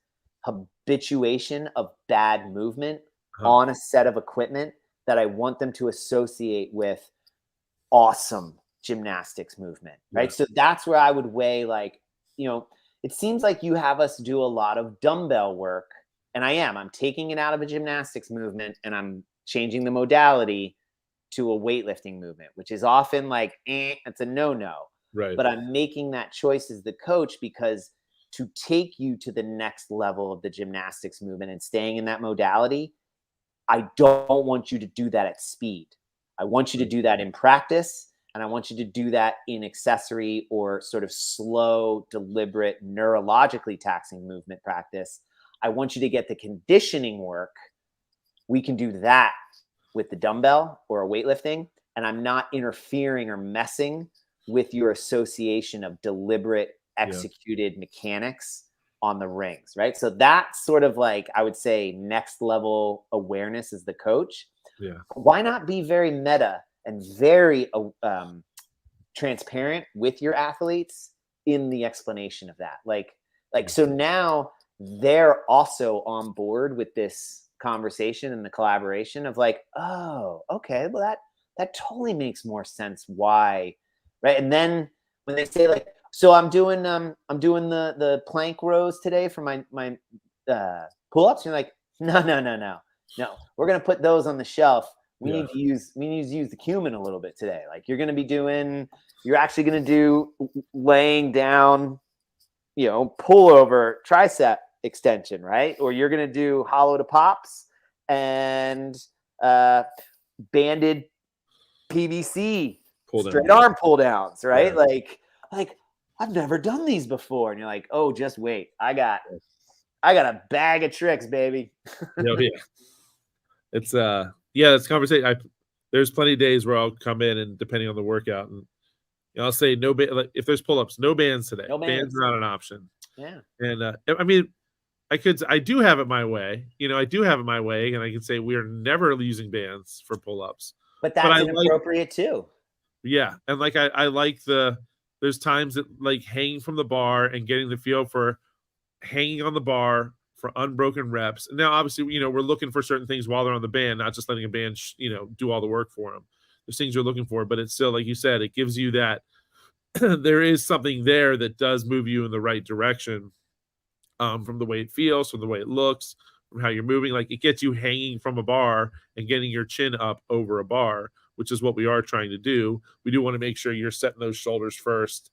S2: habituation of bad movement on a set of equipment that I want them to associate with awesome gymnastics movement, right? So that's where I would weigh, like, it seems like you have us do a lot of dumbbell work, and I'm taking it out of a gymnastics movement and I'm changing the modality to a weightlifting movement, which is often like, it's a no-no.
S1: Right.
S2: But I'm making that choice as the coach because to take you to the next level of the gymnastics movement and staying in that modality, I don't want you to do that at speed. I want you to do that in practice, and I want you to do that in accessory or sort of slow, deliberate, neurologically taxing movement practice. I want you to get the conditioning work. We can do that with the dumbbell or a weightlifting, and I'm not interfering or messing with your association of deliberate executed mechanics on the rings, right? So that's sort of like, I would say, next level awareness as the coach.
S1: Yeah.
S2: Why not be very meta and very transparent with your athletes in the explanation of that? Like, so now they're also on board with this conversation and the collaboration of like, oh, okay, well that totally makes more sense. Why, right? And then when they say like, so I'm doing the plank rows today for my pull-ups. You're like, no. We're gonna put those on the shelf. We need to use the cumin a little bit today. Like you're actually gonna do laying down, pull over tricep extension, right? Or you're gonna do hollow to pops and banded PVC straight arm pull downs, right? Yeah. Like I've never done these before. And you're like, oh, just wait. I got a bag of tricks, baby.
S1: Yeah. It's it's conversation. There's plenty of days where I'll come in and depending on the workout and I'll say no band. Like, if there's pull-ups, no bands today. No bands are not an option.
S2: Yeah.
S1: And I mean, I do have it my way. I do have it my way, and I can say we are never using bands for pull-ups.
S2: But that's inappropriate too.
S1: Yeah, and like I like there's times that like hanging from the bar and getting the feel for hanging on the bar for unbroken reps. And now obviously, we're looking for certain things while they're on the band, not just letting a band, do all the work for them. There's things you're looking for, but it's still, like you said, it gives you that there is something there that does move you in the right direction from the way it feels, from the way it looks, from how you're moving. Like it gets you hanging from a bar and getting your chin up over a bar, which is what we are trying to do. We do want to make sure you're setting those shoulders first,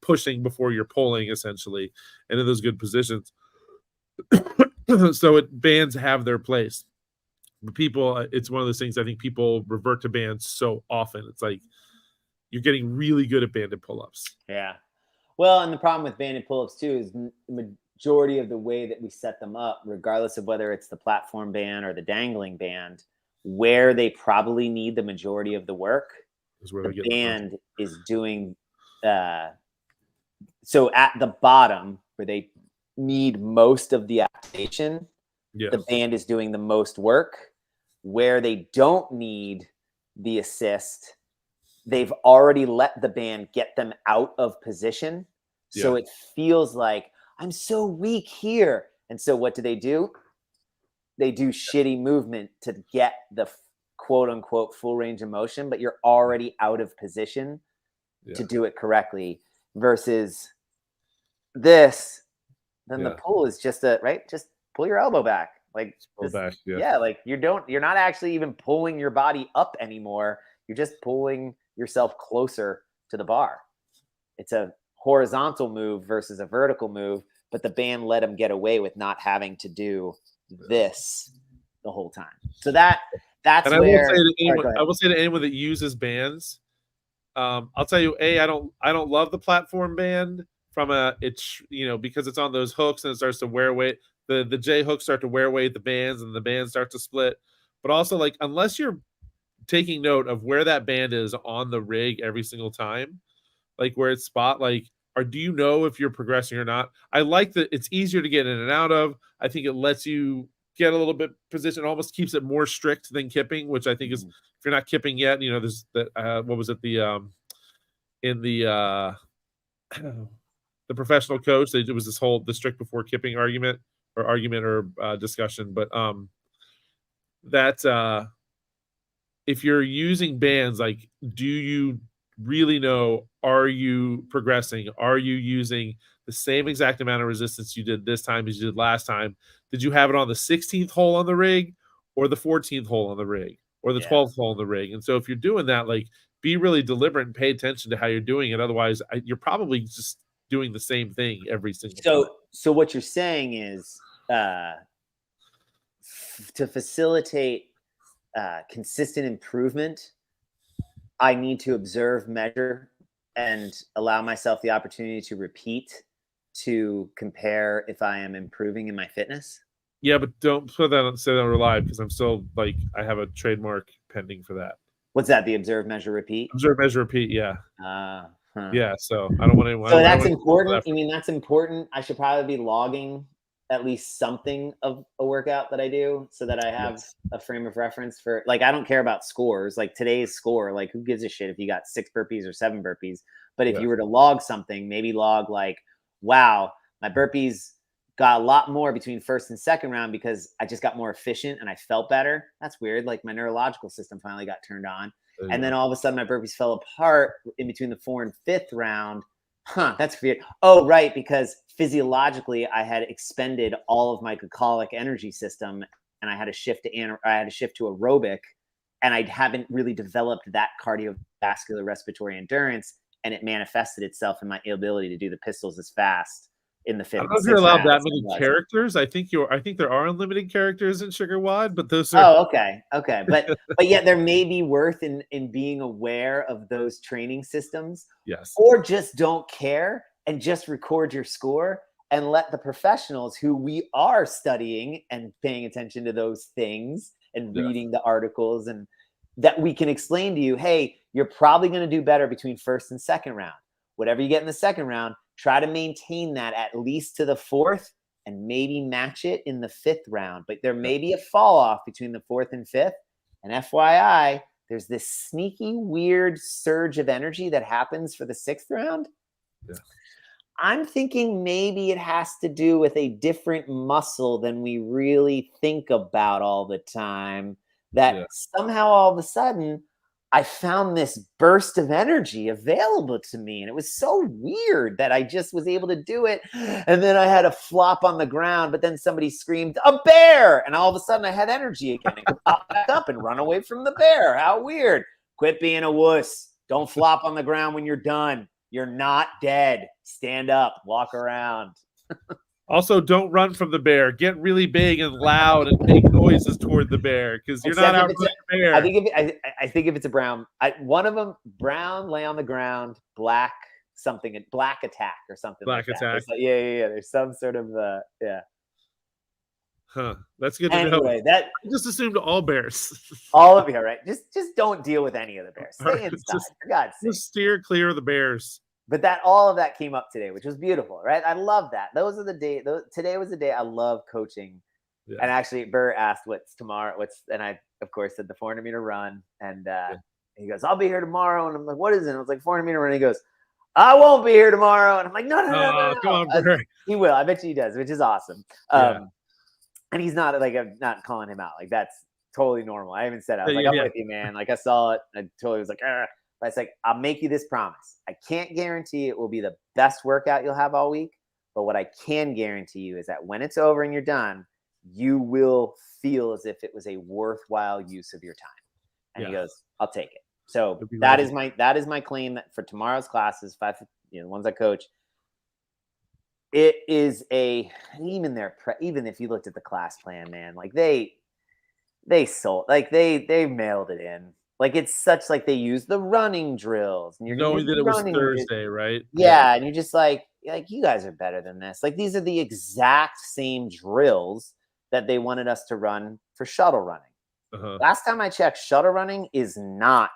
S1: pushing before you're pulling essentially, and in those good positions. So bands have their place. But people, it's one of those things I think people revert to bands so often. It's like you're getting really good at banded pull-ups.
S2: Yeah. Well, and the problem with banded pull-ups too is the majority of the way that we set them up, regardless of whether it's the platform band or the dangling band, where they probably need the majority of the work, is where the band is doing. So at the bottom where they need most of the activation, the band is doing the most work. Where they don't need the assist, they've already let the band get them out of position. So it feels like I'm so weak here. And so what do? They do shitty movement to get the quote unquote full range of motion, but you're already out of position to do it correctly, versus this. Then the pull is just just pull your elbow back. Like like you're not actually even pulling your body up anymore. You're just pulling yourself closer to the bar. It's a horizontal move versus a vertical move, but the band let them get away with not having to do this the whole time. So that's
S1: and
S2: where
S1: I will say to anyone that uses bands, I'll tell you, I don't love the platform band from because it's on those hooks and it starts to wear away. The J hooks start to wear away the bands and the bands start to split. But also, like, unless you're taking note of where that band is on the rig every single time, like where it's spot, like, or do you know if you're progressing or not? I like that it's easier to get in and out of. I think it lets you get a little bit position, almost keeps it more strict than kipping, which I think is, if you're not kipping yet, there's that what was it, in the professional coach, it was the strict before kipping argument or discussion, but that if you're using bands, like, do you really know, are you progressing? Are you using the same exact amount of resistance you did this time as you did last time? Did you have it on the 16th hole on the rig or the 14th hole on the rig or the 12th hole on the rig? And so if you're doing that, like, be really deliberate and pay attention to how you're doing it. Otherwise, you're probably just doing the same thing every single time.
S2: So what you're saying is to facilitate consistent improvement, I need to observe, measure, and allow myself the opportunity to repeat, to compare if I am improving in my fitness.
S1: Yeah, but don't say that on live, because I'm still, like, I have a trademark pending for that.
S2: What's that? The observe, measure, repeat?
S1: Observe, measure, repeat, yeah. Yeah, so I don't want to.
S2: So that's important. You mean that's important? I should probably be logging at least something of a workout that I do so that I have a frame of reference for, like, I don't care about scores. Like today's score, like who gives a shit if you got 6 burpees or 7 burpees? But if you were to log something, maybe log like, wow, my burpees got a lot more between first and second round because I just got more efficient and I felt better. That's weird. Like my neurological system finally got turned on. And then all of a sudden my burpees fell apart in between the 4th and 5th round. That's weird. Oh, right, because physiologically I had expended all of my glycolic energy system and I had to shift to aerobic, and I haven't really developed that cardiovascular respiratory endurance, and it manifested itself in my inability to do the pistols as fast in the 5th. I
S1: don't know if you're allowed that many characters. I think there are unlimited characters in Sugar WOD, but those are
S2: okay. But yet there may be worth in being aware of those training systems.
S1: Yes.
S2: Or just don't care and just record your score and let the professionals who we are studying and paying attention to those things and reading the articles, and that we can explain to you, hey, you're probably going to do better between first and second round. Whatever you get in the second round, try to maintain that at least to the 4th and maybe match it in the 5th round. But there may be a fall off between the 4th and 5th. And FYI, there's this sneaky, weird surge of energy that happens for the 6th round.
S1: Yeah.
S2: I'm thinking maybe it has to do with a different muscle than we really think about all the time. That somehow all of a sudden I found this burst of energy available to me. And it was so weird that I just was able to do it. And then I had a flop on the ground, but then somebody screamed, "A bear!" And all of a sudden I had energy again. I could pop back up and run away from the bear. How weird. Quit being a wuss. Don't flop on the ground when you're done. You're not dead. Stand up, walk around.
S1: Also, don't run from the bear. Get really big and loud and make noises toward the bear, because you're not outrunning the bear.
S2: I think if it's a brown, one of them, brown, lay on the ground, black something, black attack or something.
S1: Black
S2: like
S1: attack.
S2: That. Yeah. There's some sort of
S1: Huh. That's good to know.
S2: Anyway, I
S1: just assumed all bears.
S2: All of you, right? Just don't deal with any of the bears. Stay inside, for God's sake.
S1: Just steer clear of the bears.
S2: But all of that came up today, which was beautiful, right? I love that. Those are the days. Today was the day I love coaching. Yeah. And actually, Burr asked what's tomorrow. And I, of course, said the 400-meter run. And he goes, "I'll be here tomorrow." And I'm like, "What is it?" And I was like, 400-meter run. And he goes, "I won't be here tomorrow." And I'm like, no.
S1: Come on, Burr.
S2: He will. I bet you he does, which is awesome. And he's not like, I'm not calling him out. Like, that's totally normal. I even said, I was like, I'm with you, man. Like, I saw it. I totally was like, Argh. But it's like, I'll make you this promise. I can't guarantee it will be the best workout you'll have all week. But what I can guarantee you is that when it's over and you're done, you will feel as if it was a worthwhile use of your time. And he goes, "I'll take it." So that is my claim that for tomorrow's classes, the ones I coach. It is even if you looked at the class plan, man, like they sold, like they mailed it in. Like, it's such, like, they use the running drills, and you're
S1: knowing that it was Thursday, right?
S2: Yeah, and you're just like you guys are better than this. Like, these are the exact same drills that they wanted us to run for shuttle running. Last time I checked, shuttle running is not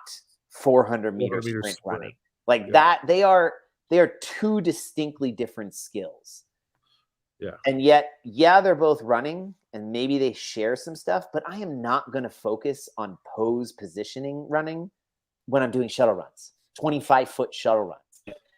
S2: 400-meter sprint running. Like that, they are two distinctly different skills.
S1: Yeah.
S2: And yet, they're both running, and maybe they share some stuff, but I am not going to focus on pose positioning running when I'm doing shuttle runs, 25-foot shuttle runs.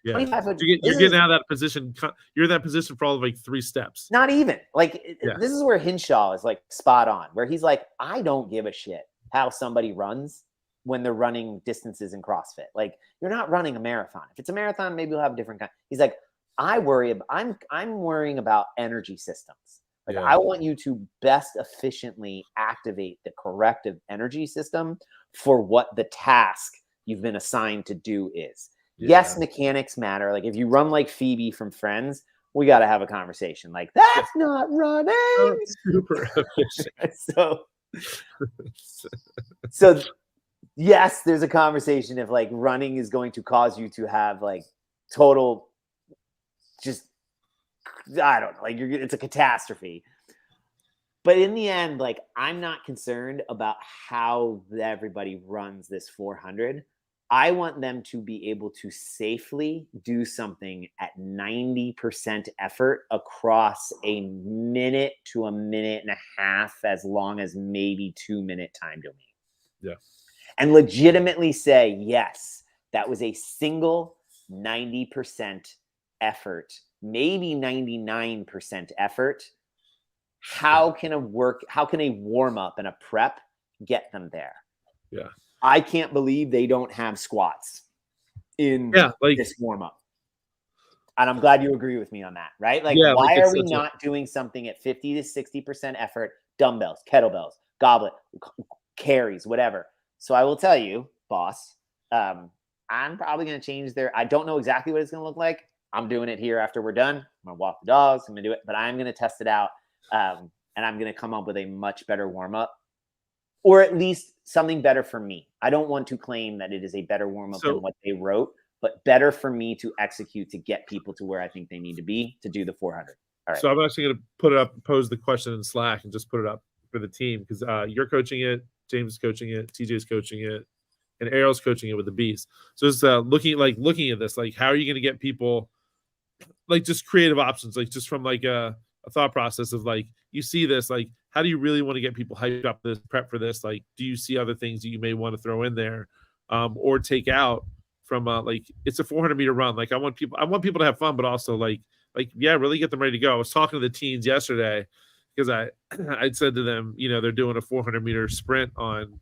S1: Yeah. 25-foot. You're getting out of that position. You're in that position for all of like 3 steps.
S2: Not even. Like, this is where Hinshaw is like spot on, where he's like, I don't give a shit how somebody runs when they're running distances in CrossFit. Like, you're not running a marathon. If it's a marathon, maybe we'll have a different kind. He's like, I'm worrying about energy systems. Like, I want you to best efficiently activate the corrective energy system for what the task you've been assigned to do is. Yes, mechanics matter. Like, if you run like Phoebe from Friends, we got to have a conversation. Like, that's not running.
S1: Super efficient.
S2: So yes, there's a conversation if like running is going to cause you to have like total, just, I don't know, like it's a catastrophe. But in the end, like, I'm not concerned about how everybody runs this 400. I want them to be able to safely do something at 90% effort across a minute to a minute and a half, as long as maybe 2-minute time domain.
S1: Yeah.
S2: And legitimately say, yes, that was a single 90% effort, maybe 99% effort. How can a warm up and a prep get them there?
S1: Yeah.
S2: I can't believe they don't have squats in this warm up. And I'm glad you agree with me on that, right? Like, why are we not doing something at 50 to 60% effort, dumbbells, kettlebells, goblet, carries, whatever? So I will tell you, boss, I'm probably going to change I don't know exactly what it's going to look like. I'm doing it here after we're done. I'm going to walk the dogs. I'm going to do it, but I'm going to test it out. And I'm going to come up with a much better warm up, or at least something better for me. I don't want to claim that it is a better warm up than what they wrote, but better for me to execute to get people to where I think they need to be to do the 400. All right.
S1: So I'm actually going to put it up, pose the question in Slack, and just put it up for the team, because you're coaching it, James is coaching it, TJ's coaching it, and Ariel's coaching it with the Beast. So it's looking at this, like, how are you going to get people, like, just creative options, like, just from like a thought process of, like, you see this, like, how do you really want to get people hyped up this prep for this? Like, do you see other things that you may want to throw in there, or take out from like, it's a 400-meter run. Like, I want people to have fun, but also like really get them ready to go. I was talking to the teens yesterday, because I'd said to them, they're doing a 400-meter sprint on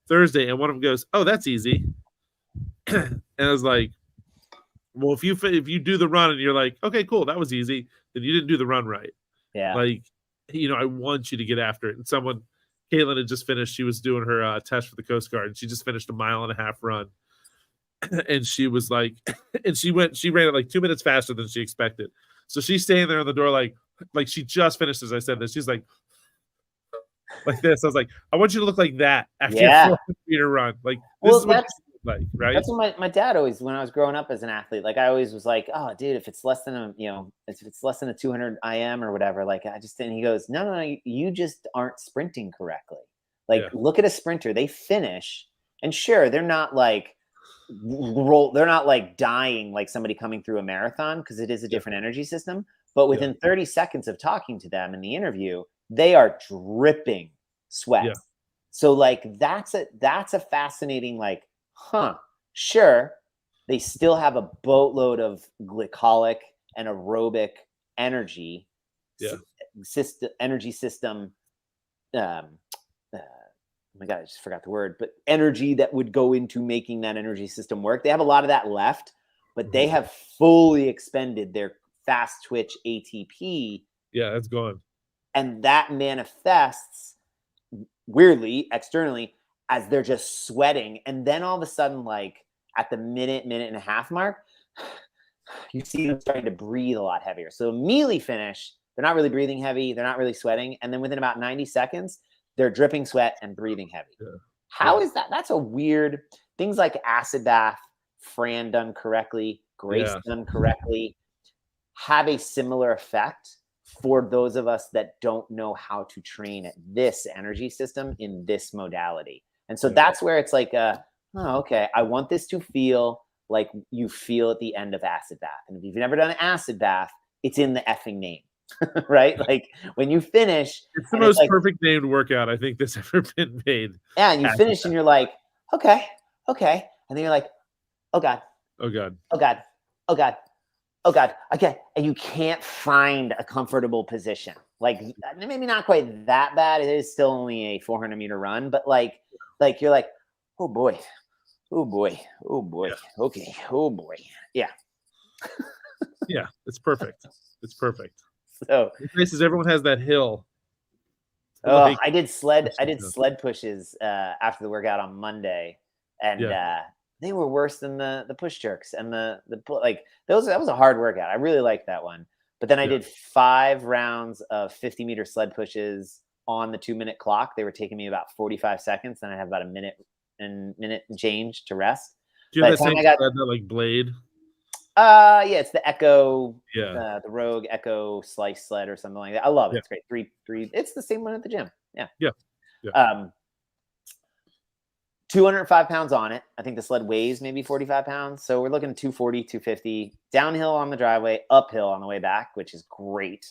S1: Thursday, and one of them goes, "Oh, that's easy." And I was like, well, if you do the run and you're like, okay, cool, that was easy, then you didn't do the run right.
S2: Yeah.
S1: Like, I want you to get after it. And Caitlin had just finished, she was doing her test for the Coast Guard, and she just finished a 1.5 mile run. And she was like, and she ran it like 2 minutes faster than she expected. So she's standing there on the door, like she just finished, as I said this. She's like this. I was like, I want you to look like that after your 400-meter run. Like, this is what like, right?
S2: That's what my dad always, when I was growing up as an athlete, like, I always was like, oh, dude, if it's less than if it's less than a 200 IM or whatever, like, and he goes, no, you just aren't sprinting correctly. Like, look at a sprinter, they finish, and sure, they're not like they're not like dying like somebody coming through a marathon, because it is a different energy system. But within 30 seconds of talking to them in the interview, they are dripping sweat. Yeah. So like, that's a fascinating, like, sure, they still have a boatload of glycolic and aerobic energy, energy system. Oh my God, I just forgot the word, but energy that would go into making that energy system work. They have a lot of that left, but they have fully expended their fast twitch ATP.
S1: Yeah, that's gone.
S2: And that manifests weirdly externally as they're just sweating. And then all of a sudden, like at the minute and a half mark, you see them starting to breathe a lot heavier. So immediately finish, they're not really breathing heavy, they're not really sweating. And then within about 90 seconds, they're dripping sweat and breathing heavy. Yeah. How is that? That's a weird, things like acid bath, Fran done correctly, Grace done correctly, have a similar effect for those of us that don't know how to train at this energy system in this modality. And so that's where it's like, okay, I want this to feel like you feel at the end of acid bath. And if you've never done an acid bath, it's in the effing name. Right? Like, when you finish,
S1: it's the most perfect named workout I think that's ever been made.
S2: Yeah, and you finish and you're like, okay. And then you're like, oh God. Okay. And you can't find a comfortable position. Like, maybe not quite that bad. It is still only a 400-meter run, but like you're like, oh boy. Okay. Oh boy. Yeah.
S1: Yeah, it's perfect.
S2: So
S1: places everyone has that hill.
S2: Like, I did sled pushes after the workout on Monday, and they were worse than the push jerks and the like those. That was a hard workout. I really liked that one. But then I did 5 rounds of 50-meter sled pushes on the 2-minute clock. They were taking me about 45 seconds. Then I have about a minute and change to rest.
S1: Do you have that same sled, like blade?
S2: Yeah, it's the Echo, the Rogue Echo Slice sled or something like that. I love it. It's great. Three. It's the same one at the gym. Yeah. 205 pounds on it. I think the sled weighs maybe 45 pounds. So we're looking at 240, 250, downhill on the driveway, uphill on the way back, which is great.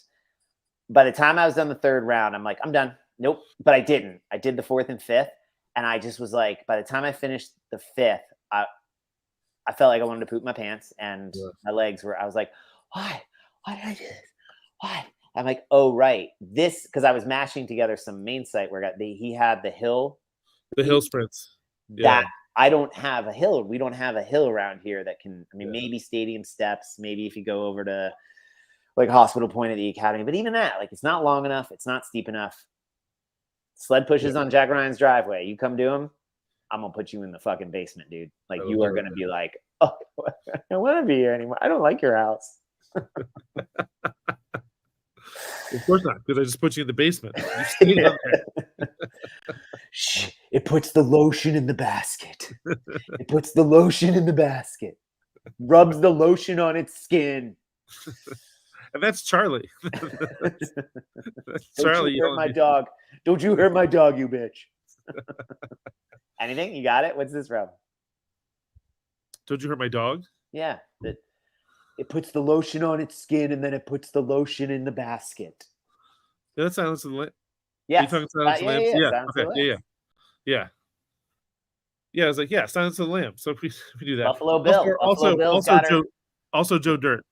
S2: By the time I was done the third round, I'm like, I'm done. Nope. But I didn't. I did the fourth and fifth. And I just was like, by the time I finished the fifth, I felt like I wanted to poop my pants, and my legs were, I was like, why? Why did I do this? Why? I'm like, oh, right. This, because I was mashing together some main site where he had the hill.
S1: The hill sprints.
S2: That I don't have a hill. We don't have a hill around here that can, I mean, maybe stadium steps, maybe if you go over to like Hospital Point at the Academy, but even that, like, it's not long enough. It's not steep enough. Sled pushes on Jack Ryan's driveway. You come to him, I'm going to put you in the fucking basement, dude. Like, you are going to be like, oh, I don't want to be here anymore. I don't like your house.
S1: Of course not, because I just put you in the basement. You stayed up there.
S2: Shh, it puts the lotion in the basket. It puts the lotion in the basket. Rubs the lotion on its skin.
S1: And that's Charlie. That's Charlie.
S2: Don't you hurt my dog. Don't you hurt my dog, you bitch. Anything? You got it? What's this from?
S1: Don't you hurt my dog?
S2: Yeah. It puts the lotion on its skin, and then it puts the lotion in the basket.
S1: Yeah, that's Silence of the Lambs.
S2: Yeah.
S1: You talking Silence of the Lambs?
S2: Yeah.
S1: Okay. Yeah. Yeah, I was like, yeah, Silence of the Lambs. So we do that.
S2: Buffalo Bill.
S1: Also Joe Dirt.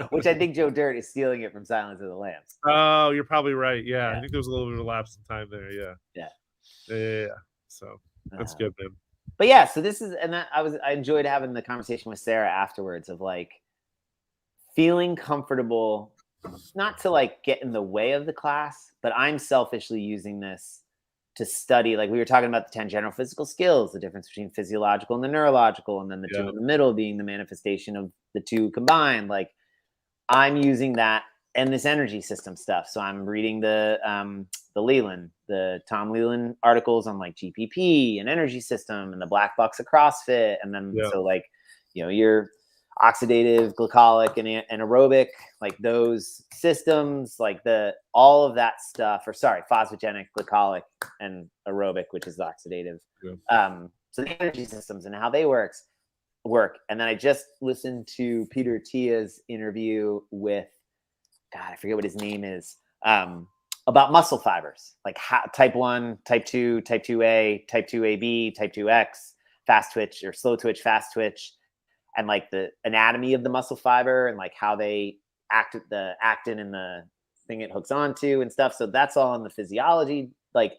S2: Which I think Joe Dirt is stealing it from Silence of the Lambs.
S1: Oh, you're probably right. Yeah. I think there was a little bit of a lapse in time there. Yeah. So that's good, man.
S2: But yeah, so this is, and I enjoyed having the conversation with Sarah afterwards of like feeling comfortable, not to like get in the way of the class, but I'm selfishly using this to study. Like we were talking about the 10 general physical skills, the difference between physiological and the neurological, and then the two in the middle being the manifestation of the two combined. Like I'm using that and this energy system stuff. So I'm reading the Tom Leland articles on like GPP and energy system and the black box of CrossFit. And then so like, you know, your oxidative, glycolic and aerobic, like those systems, like all of that stuff, phosphogenic, glycolic and aerobic, which is the oxidative. So the energy systems and how they work. And then I just listened to Peter Tia's interview with, God, I forget what his name is, about muscle fibers, like type 1, type 2, type 2A, type 2AB, type 2X, fast twitch or slow twitch, fast twitch, and like the anatomy of the muscle fiber and like how they act, the actin and the thing it hooks onto and stuff. So that's all in the physiology. Like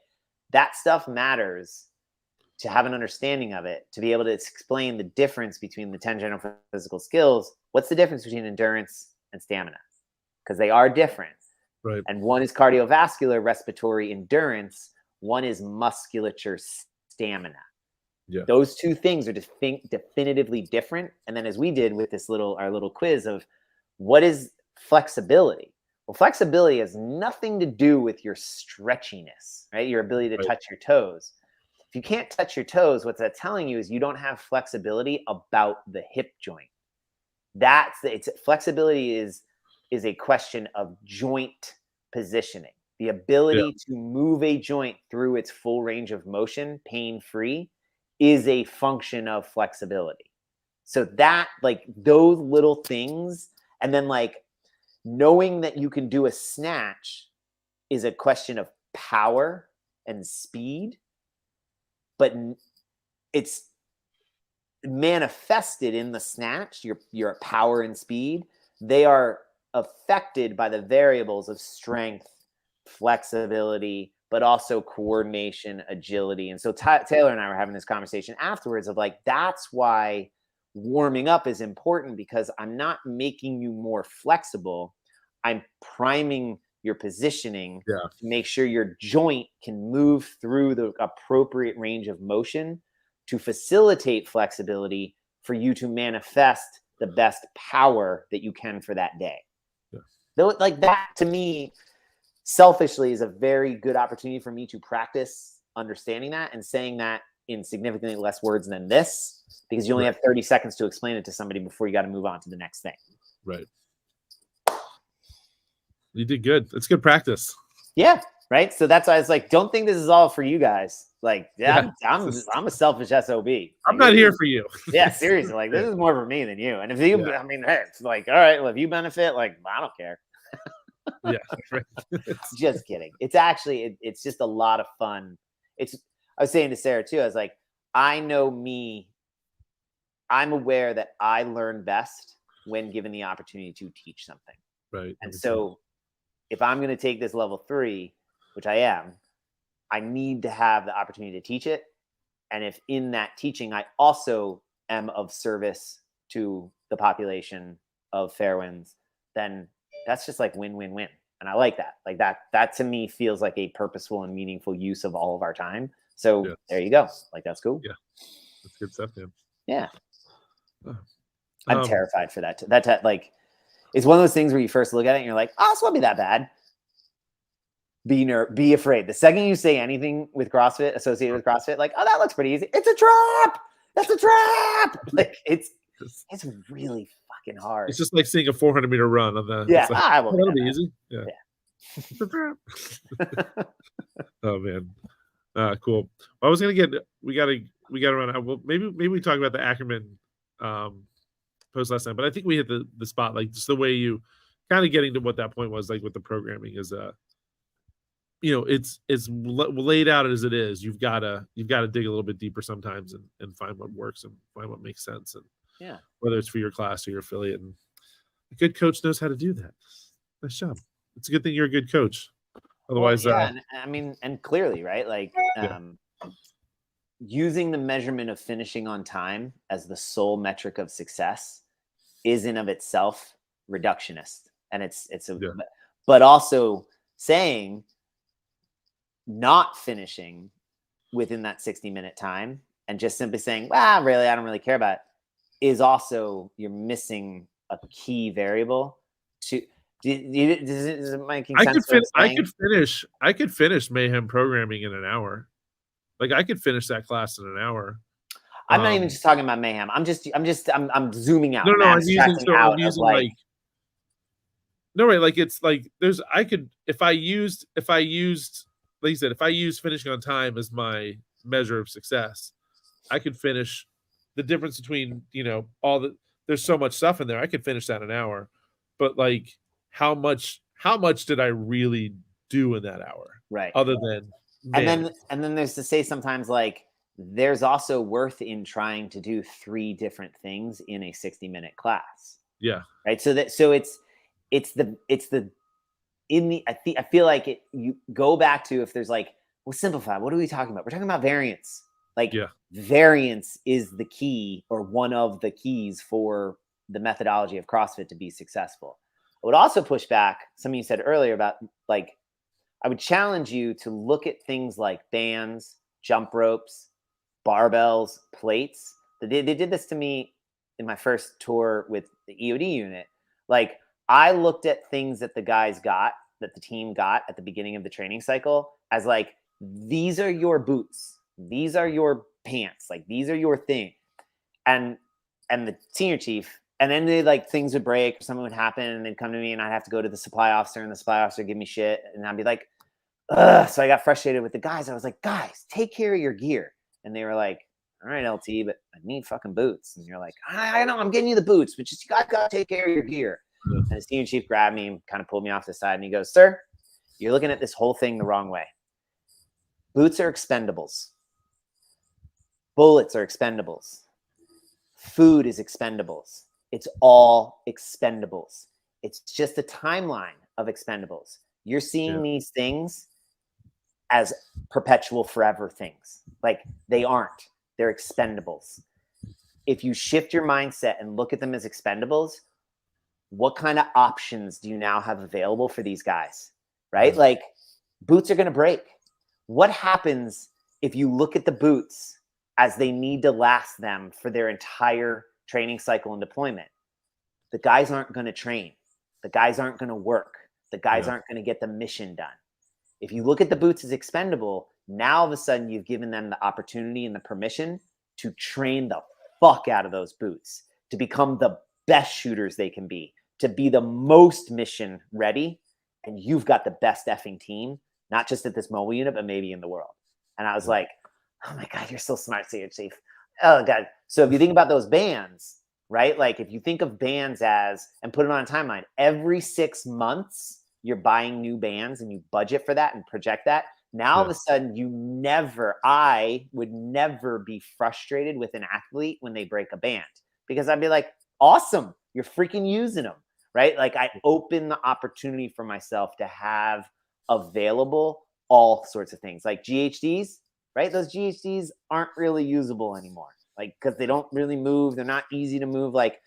S2: that stuff matters to have an understanding of it, to be able to explain the difference between the 10 general physical skills. What's the difference between endurance and stamina? Because they are different.
S1: Right.
S2: And one is cardiovascular respiratory endurance. One is musculature stamina.
S1: Yeah.
S2: Those two things are definitively different. And then as we did with our little quiz of what is flexibility? Well, flexibility has nothing to do with your stretchiness, right? Your ability to touch your toes. If you can't touch your toes, what's that telling you is you don't have flexibility about the hip joint. Flexibility is a question of joint positioning. The ability to move a joint through its full range of motion, pain-free, is a function of flexibility. So that, like those little things, and then like knowing that you can do a snatch is a question of power and speed, but it's manifested in the snatch, your power and speed. They are affected by the variables of strength, flexibility, but also coordination, agility. And so Taylor and I were having this conversation afterwards of like, that's why warming up is important, because I'm not making you more flexible. I'm priming your positioning to make sure your joint can move through the appropriate range of motion to facilitate flexibility for you to manifest the best power that you can for that day. Though, like that to me, selfishly, is a very good opportunity for me to practice understanding that and saying that in significantly less words than this, because you only have 30 seconds to explain it to somebody before you got to move on to the next thing.
S1: Right. You did good. It's good practice.
S2: Yeah. Right. So that's why I was like, don't think this is all for you guys. Like, I'm a selfish SOB. Like,
S1: I'm not here for you.
S2: Yeah, seriously. Like, this is more for me than you. And if you, I mean, hey, it's like, all right, well, if you benefit, like, I don't care.
S1: Yeah. Right.
S2: Just kidding. It's actually, it's just a lot of fun. I was saying to Sarah too, I was like, I know me. I'm aware that I learn best when given the opportunity to teach something.
S1: Right.
S2: And so if I'm going to take this level 3, which I am, I need to have the opportunity to teach it. And if in that teaching, I also am of service to the population of Fairwinds, then that's just like win, win, win. And I like that. Like that to me feels like a purposeful and meaningful use of all of our time. So there you go. Like, that's cool.
S1: Yeah. That's good stuff, man.
S2: Yeah. I'm terrified for that. Like, it's one of those things where you first look at it and you're like, oh, this won't be that bad. Be afraid. The second you say anything with CrossFit, associated with CrossFit, like, oh, that looks pretty easy. It's a trap. That's a trap. Like, it's really fucking hard.
S1: It's just like seeing a 400-meter run on the.
S2: Yeah,
S1: like, that'll be easy. Yeah. It's a trap. Oh man, cool. Well, I was gonna get. We gotta run out. Well, maybe we talk about the Ackerman post last time, but I think we hit the spot, like just the way you kind of getting to what that point was, like with the programming is it's laid out as it is. You've got to dig a little bit deeper sometimes and find what works and find what makes sense, and whether it's for your class or your affiliate. And a good coach knows how to do that. Nice job. It's a good thing you're a good coach. Otherwise,
S2: and clearly, right? Like, using the measurement of finishing on time as the sole metric of success is in of itself reductionist, and but also saying not finishing within that 60-minute time and just simply saying, well, really, I don't really care about it, is also, you're missing a key variable to. Does it making sense?
S1: I could finish Mayhem programming in an hour. Like, I could finish that class in an hour.
S2: I'm not even just talking about Mayhem. I'm zooming out.
S1: No, I'm using like no, right. Like, it's like if I used, like you said, if I use finishing on time as my measure of success, I could finish the difference between, there's so much stuff in there. I could finish that in an hour, but like, how much did I really do in that hour?
S2: Right.
S1: Other than,
S2: and then there's to say sometimes, like, there's also worth in trying to do 3 different things in a 60-minute class.
S1: Yeah.
S2: Right. So I feel like you go back to, if there's like, well, simplify. What are we talking about? We're talking about variance. Like, variance is the key, or one of the keys for the methodology of CrossFit to be successful. I would also push back something you said earlier about, like, I would challenge you to look at things like bands, jump ropes, barbells, plates. They did this to me in my first tour with the EOD unit. Like, I looked at things that the team got at the beginning of the training cycle as like, these are your boots, these are your pants, like, these are your thing. And the senior chief, and then things would break, or something would happen, and they'd come to me, and I'd have to go to the supply officer, and the supply officer would give me shit, and I'd be like, ugh. So I got frustrated with the guys. I was like, guys, take care of your gear. And they were like, all right, LT, but I need fucking boots. And you're like, I know, I'm getting you the boots, but just, you guys got to take care of your gear. And the senior chief grabbed me and kind of pulled me off the side, and he goes, sir, you're looking at this whole thing the wrong way. Boots are expendables. Bullets are expendables. Food is expendables. It's all expendables. It's just a timeline of expendables. You're seeing these things as perpetual forever things. Like, they aren't. They're expendables. If you shift your mindset and look at them as expendables, what kind of options do you now have available for these guys? Right? Like, boots are going to break. What happens if you look at the boots as they need to last them for their entire training cycle and deployment? The guys aren't going to train. The guys aren't going to work. The guys aren't going to get the mission done. If you look at the boots as expendable, now all of a sudden you've given them the opportunity and the permission to train the fuck out of those boots, to become the best shooters they can be, to be the most mission ready. And you've got the best effing team not just at this mobile unit, but maybe in the world. And I was like, oh my God, you're so smart, Senior Chief. Oh God. So if you think about those bands, right? Like if you think of bands as, and put it on a timeline, every 6 months you're buying new bands and you budget for that and project that. Now all of a sudden I would never be frustrated with an athlete when they break a band, because I'd be like, awesome, you're freaking using them, right? Like I open the opportunity for myself to have available all sorts of things like GHDs, right? Those GHDs aren't really usable anymore, like because they don't really move. They're not easy to move. Like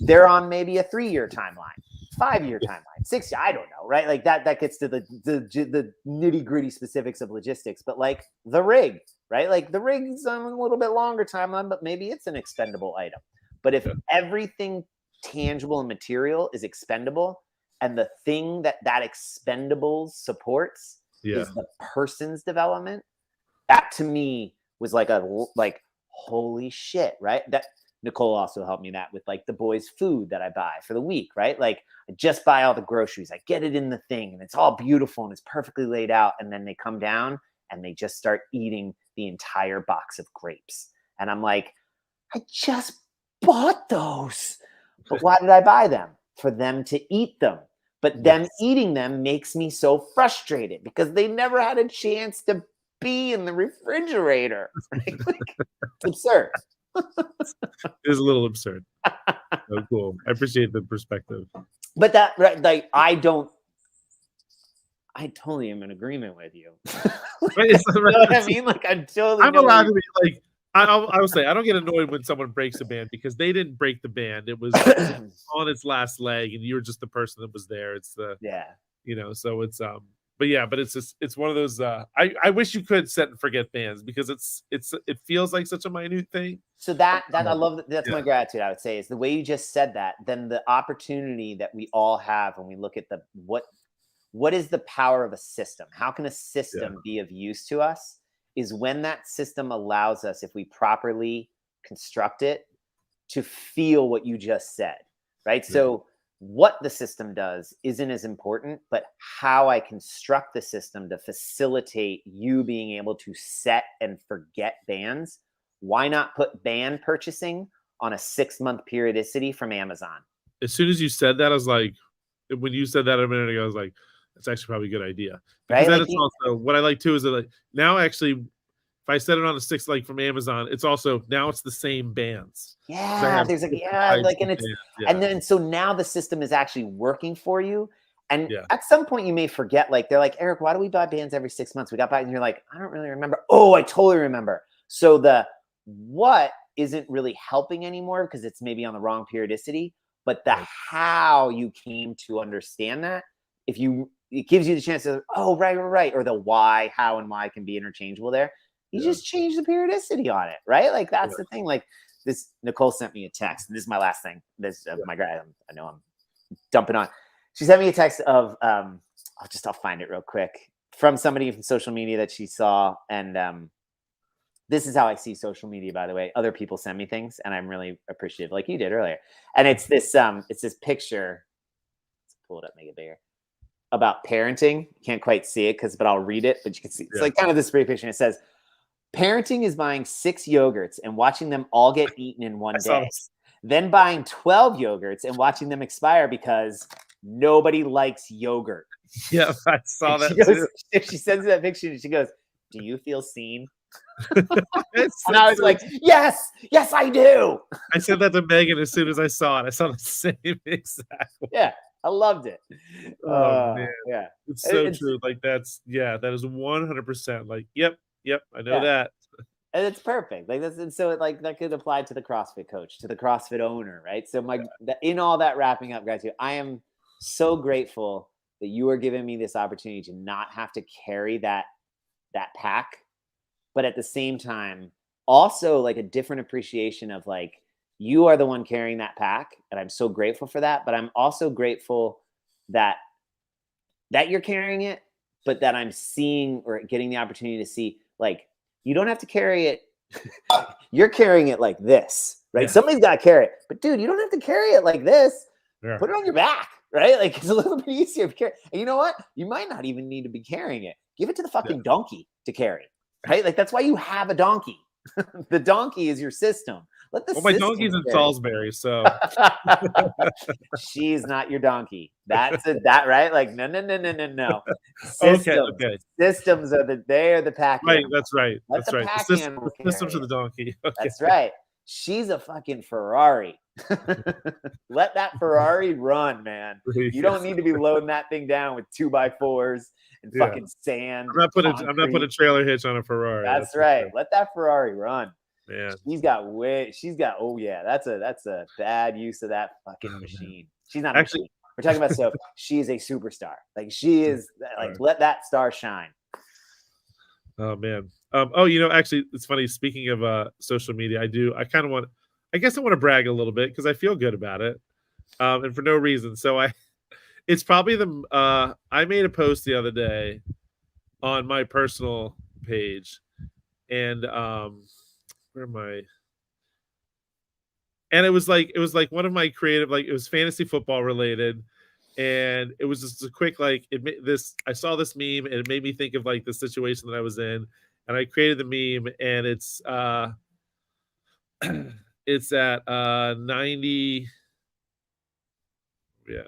S2: they're on maybe a 3-year timeline, 5-year timeline, 6. I don't know, right? Like that gets to the nitty gritty specifics of logistics. But like the rig, right? Like the rig's on a little bit longer timeline, but maybe it's an expendable item. But if everything tangible and material is expendable, and the thing that expendables supports is the person's development, that to me was like holy shit, right? That Nicole also helped me that with like the boys' food that I buy for the week, right? Like I just buy all the groceries, I get it in the thing, and it's all beautiful and it's perfectly laid out, and then they come down and they just start eating the entire box of grapes, and I'm like, I just bought those, but why did I buy them? For them to eat them. But them eating them makes me so frustrated because they never had a chance to be in the refrigerator. Right? Like, it's absurd.
S1: It is a little absurd. So cool. I appreciate the perspective.
S2: But that, right, like, I totally am in agreement with you. Like, you know what I mean? Like, I'm
S1: allowed to be like, I will say I don't get annoyed when someone breaks a band because they didn't break the band. It was on its last leg, and you were just the person that was there. It's the so it's but it's just, it's one of those. I wish you could set and forget bands because it feels like such a minute thing.
S2: So that I love that's my gratitude. I would say is the way you just said that. Then the opportunity that we all have when we look at what is the power of a system? How can a system be of use to us? Is when that system allows us, if we properly construct it, to feel what you just said, right? So what the system does isn't as important, but how I construct the system to facilitate you being able to set and forget bands. Why not put band purchasing on a 6-month periodicity from Amazon?
S1: As soon as you said that, I was like, when you said that a minute ago, I was like, that's actually probably a good idea. Because then it's also what I like too is that like now actually if I set it on a 6 like from Amazon, it's also now it's the same bands.
S2: Yeah, there's and it's and then so now the system is actually working for you. And at some point you may forget, like they're like, Eric, why do we buy bands every 6 months? We got back and you're like, I don't really remember. Oh, I totally remember. So the what isn't really helping anymore because it's maybe on the wrong periodicity, but the how you came to understand that, it gives you the chance to, oh, right. Or the why, how, and why can be interchangeable there. You just change the periodicity on it, right? Like that's the thing. Like this, Nicole sent me a text, and this is my last thing. This my guy, I know I'm dumping on. She sent me a text of I'll find it real quick from somebody from social media that she saw, and this is how I see social media, by the way. Other people send me things, and I'm really appreciative, like you did earlier. And it's this picture. Let's pull it up, make it bigger. About parenting. You can't quite see it but I'll read it, but you can see it's like kind of this great picture. It says, parenting is buying 6 yogurts and watching them all get eaten in one day. Then buying 12 yogurts and watching them expire because nobody likes yogurt.
S1: Yeah, I saw that too.
S2: She sends me that picture and she goes, do you feel seen? And I was like, yes, I do.
S1: I said that to Megan as soon as I saw it. I saw the same exact one.
S2: Yeah. I loved it.
S1: Oh man. Yeah. It's so true. Like that is 100% like, yep, I know that.
S2: And it's perfect. Like that's, and so it, like that could apply to the CrossFit coach, to the CrossFit owner, right? So in all that wrapping up gratitude, I am so grateful that you are giving me this opportunity to not have to carry that pack, but at the same time, also like a different appreciation of like, you are the one carrying that pack, and I'm so grateful for that. But I'm also grateful that you're carrying it, but that I'm seeing or getting the opportunity to see, like, you don't have to carry it. You're carrying it like this, right? Yeah. Somebody's got to carry it, but dude, you don't have to carry it like this. Yeah. Put it on your back, right? Like it's a little bit easier to carry. And you know what? You might not even need to be carrying it. Give it to the fucking donkey to carry, right? Like that's why you have a donkey. The donkey is your system. Let the
S1: my donkey's in Salisbury, so
S2: she's not your donkey. That's that right? Like no.
S1: Systems, okay.
S2: Systems are they are the pack.
S1: Right,
S2: animal.
S1: That's right.
S2: Let
S1: that's right. The systems of the donkey. Okay.
S2: That's right. She's a fucking Ferrari. Let that Ferrari run, man. You don't need to be loading that thing down with 2x4s and fucking sand.
S1: I'm not putting a trailer hitch on a Ferrari.
S2: That's right. Let that Ferrari run.
S1: Man.
S2: Oh yeah, that's a bad use of that fucking machine. She's not actually machine. We're talking about so she's a superstar. Like she is like let that star shine.
S1: Oh man. Actually it's funny. Speaking of social media, I want to brag a little bit because I feel good about it. And for no reason. So it's probably I made a post the other day on my personal page and where am I? And it was like one of my creative, like it was fantasy football related, and it was just a quick I saw this meme and it made me think of like the situation that I was in, and I created the meme, and it's it's at 90. Yeah.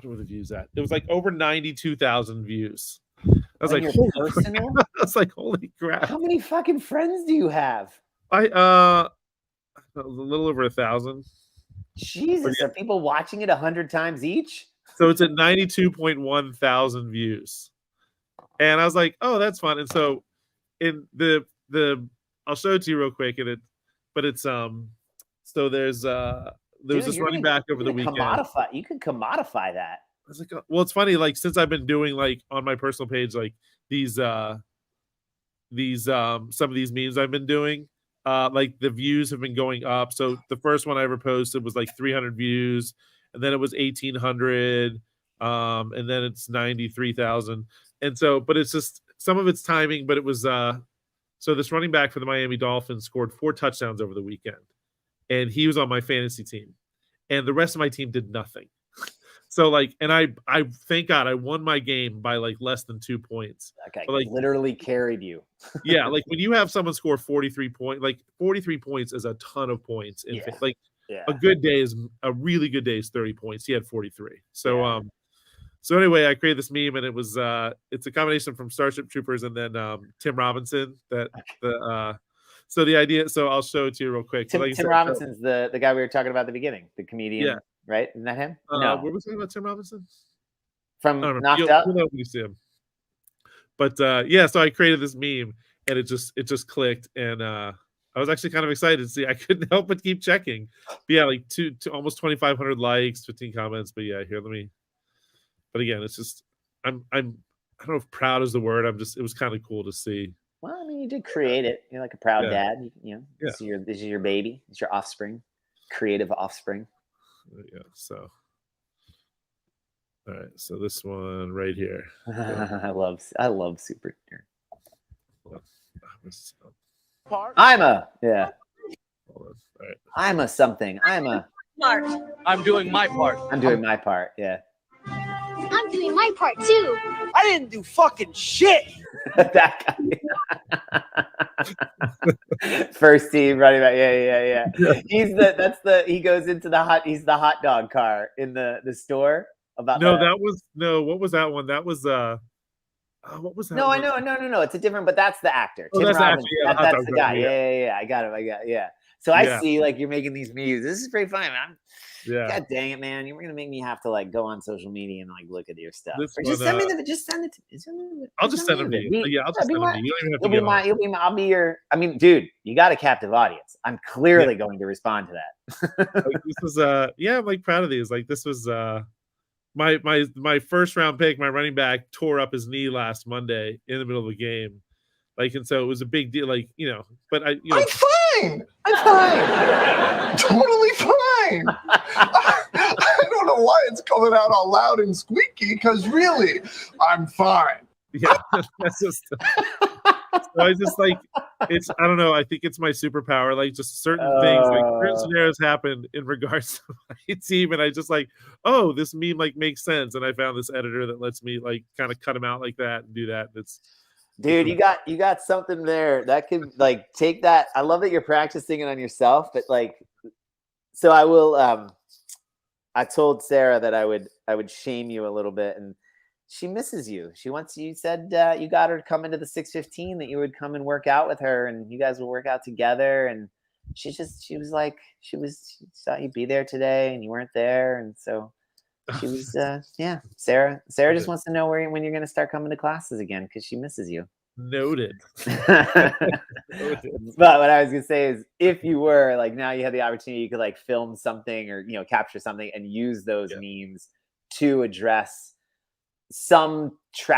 S1: What were the views at? It was like over 92,000 views. I was like, holy crap.
S2: How many fucking friends do you have?
S1: A little over 1,000.
S2: Jesus, are people watching it 100 times each?
S1: So it's at 92.1 thousand views. And I was like, oh, that's fun. And so in I'll show it to you real quick. So there's this running back over the weekend.
S2: You can commodify that.
S1: I was like, well, it's funny, like since I've been doing like on my personal page, like these some of these memes I've been doing, like the views have been going up. So the first one I ever posted was like 300 views, and then it was 1,800, and then it's 93,000. And so, but it's just some of it's timing, but it was so this running back for the Miami Dolphins scored 4 touchdowns over the weekend, and he was on my fantasy team, and the rest of my team did nothing. So like, and I thank God I won my game by like less than 2 points.
S2: Okay, like literally carried you.
S1: Yeah, like when you have someone score 43 points, like 43 points is a ton of points. A good day is a really good day is 30 points. He had 43. So so anyway, I created this meme, and it was it's a combination from Starship Troopers and then Tim Robinson. So the idea. So I'll show it to you real quick.
S2: Tim Robinson's the guy we were talking about at the beginning, the comedian. Yeah. Right? Isn't that him?
S1: No. Were we talking about Tim Robinson?
S2: From Knocked Up?
S1: You'll know when you see him. But so I created this meme, and it just clicked, and I was actually kind of excited to see. I couldn't help but keep checking. But yeah, like two almost 2,500 likes, 15 comments. But yeah, here, let me. But again, it's just I don't know if proud is the word. It was kind of cool to see.
S2: Well, I mean, you did create it. You're like a proud dad. This is your baby. It's your offspring, creative offspring.
S1: Yeah, so all right, so this one right here.
S2: I love Super Junior.
S3: I'm
S2: a something.
S3: I'm doing my part.
S2: I'm doing my part. Yeah.
S4: I'm doing my part too.
S3: I didn't do fucking shit.
S2: That guy. First team running back. Yeah. He goes into he's the hot dog car in the store.
S1: What was that one? That was what was that?
S2: No, one? I know. No. It's a different, but that's the actor. Tim Robbins. That's the guy. Yeah. I got it. So I see like you're making these memes. This is pretty fun, man.
S1: Yeah.
S2: God dang it, man! You're gonna make me have to like go on social media and like look at your stuff. Just send it to me.
S1: I'll just send them to you. Yeah, I'll just send them to you. You don't even have to
S2: I'll be your. I mean, dude, you got a captive audience. I'm clearly going to respond to that.
S1: Like, this was I'm like proud of these. Like this was my first round pick. My running back tore up his knee last Monday in the middle of a game. Like, and so it was a big deal. Like, but I'm
S5: fine. Totally fine. I don't know why it's coming out all loud and squeaky, because really, I'm fine.
S1: Yeah, that's just So I just like it's. I don't know. I think it's my superpower. Like just certain things, like certain scenarios happen in regards to my team, and I just like, oh, this meme like makes sense. And I found this editor that lets me like kind of cut them out like that and do that. It's
S2: Dude, you got something there that could like take that. I love that you're practicing it on yourself, but like, so I will. I told Sarah that I would shame you a little bit, and she misses you. She wants you said you got her to come into the 615, that you would come and work out with her, and you guys would work out together. And she thought you'd be there today, and you weren't there, and so she was yeah. Sarah just wants to know when you're going to start coming to classes again because she misses you.
S1: Noted.
S2: But what I was gonna say is, if you were like, now you had the opportunity, you could like film something or capture something and use those memes to address some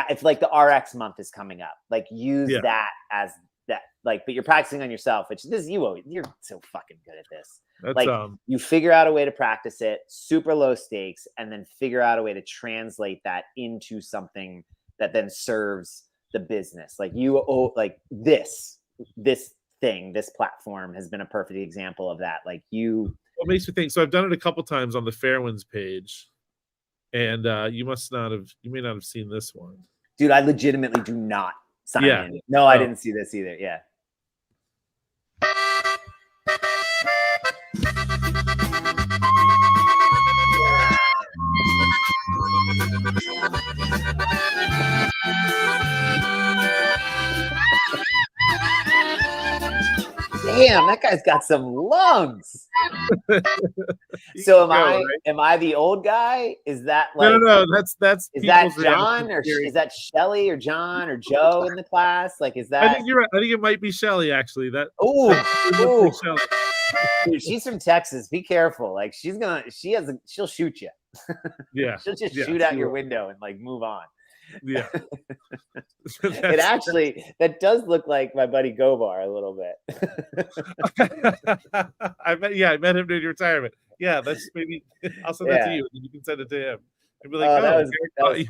S2: if like the RX month is coming up, like use that as that, like, but you're practicing on yourself, which you're so fucking good at this. That's, like you figure out a way to practice it, super low stakes, and then figure out a way to translate that into something that then serves the business. Like this platform has been a perfect example of that. Like what
S1: makes me think, so I've done it a couple times on the Fairwinds page, and you may not have seen this one.
S2: Dude, I legitimately do not sign in. No, I didn't see this either. Yeah. Damn, that guy's got some lungs. So am I the old guy? Is that like
S1: no? That's
S2: is that John or is that Shelly or John or Joe in the class? Like, is that?
S1: I think you're right. I think it might be Shelly actually.
S2: Ooh. Dude, she's from Texas. Be careful. Like she'll shoot you.
S1: Yeah.
S2: She'll just shoot out your window and like move on.
S1: Yeah.
S2: That does look like my buddy Gobar a little
S1: bit. I met him during retirement. Yeah, that's maybe I'll send that to you and you can send it to him. And be like,
S2: that was funny.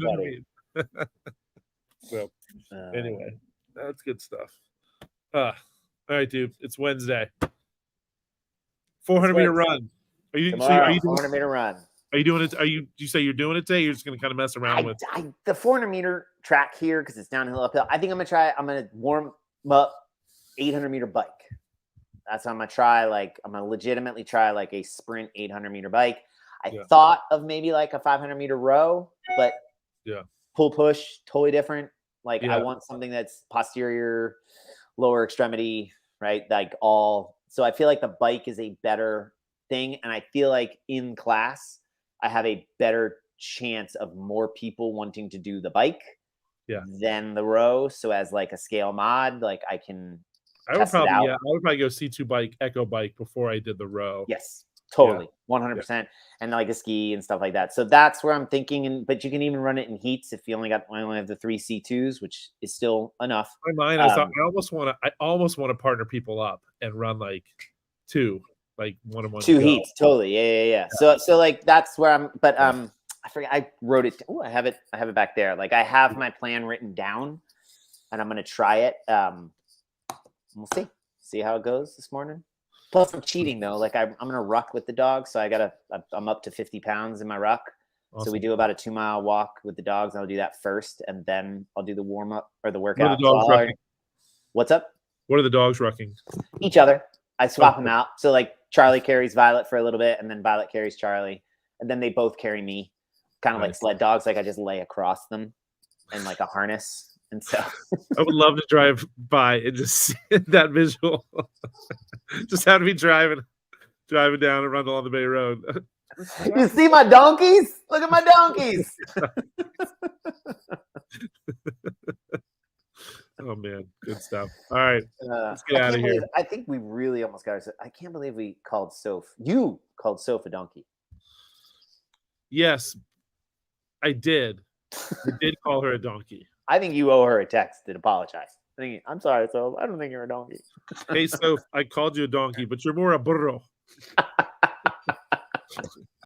S1: So anyway, that's good stuff. All right, dude. It's Wednesday. 400-meter run. Are you
S2: 400-meter run?
S1: Are you doing it? Do you say you're doing it today? You're just going to kind of mess around with
S2: the 400-meter track here because it's downhill, uphill. I think I'm going to warm up 800-meter bike. That's what I'm going to try. Like, I'm going to legitimately try like a sprint 800-meter bike. I thought of maybe like a 500-meter row, but pull push, totally different. Like, I want something that's posterior, lower extremity, right? Like so I feel like the bike is a better thing. And I feel like in class, I have a better chance of more people wanting to do the bike than the row. So as like a scale mod, like I would
S1: probably go C2 bike, Echo bike before I did the row.
S2: Yes, totally. 100%. And like a ski and stuff like that. So that's where I'm thinking. But you can even run it in heats if you only have the 3 C2s, which is still enough.
S1: In my mind, I almost want to partner people up and run like 2. Like 1-on-1
S2: 2 heats, totally. Yeah. So like that's where I'm. But I forget. I wrote it. Oh, I have it back there. Like I have my plan written down, and I'm gonna try it. We'll see how it goes this morning. Plus, I'm cheating though. Like I'm gonna ruck with the dog, so I'm up to 50 pounds in my ruck. Awesome. So we do about a 2-mile walk with the dogs. I'll do that first, and then I'll do the warm up or the workout. What's up?
S1: What are the dogs rucking?
S2: Each other. I swap them out. So like Charlie carries Violet for a little bit, and then Violet carries Charlie, and then they both carry me, kind of like sled dogs. Like I just lay across them in like a harness, and so
S1: I would love to drive by and just see that visual. Just have me driving down and run along the Bay Road.
S2: You see my donkeys? Look at my donkeys.
S1: Oh man, good stuff. All right, let's get out of here.
S2: I think we really almost got ourselves. I can't believe we called Soph. You called Soph a donkey.
S1: Yes, I did. I did call her a donkey.
S2: I think you owe her a text to apologize. I'm sorry, Soph. I don't think you're a donkey.
S1: Hey, Soph, I called you a donkey, but you're more a burro.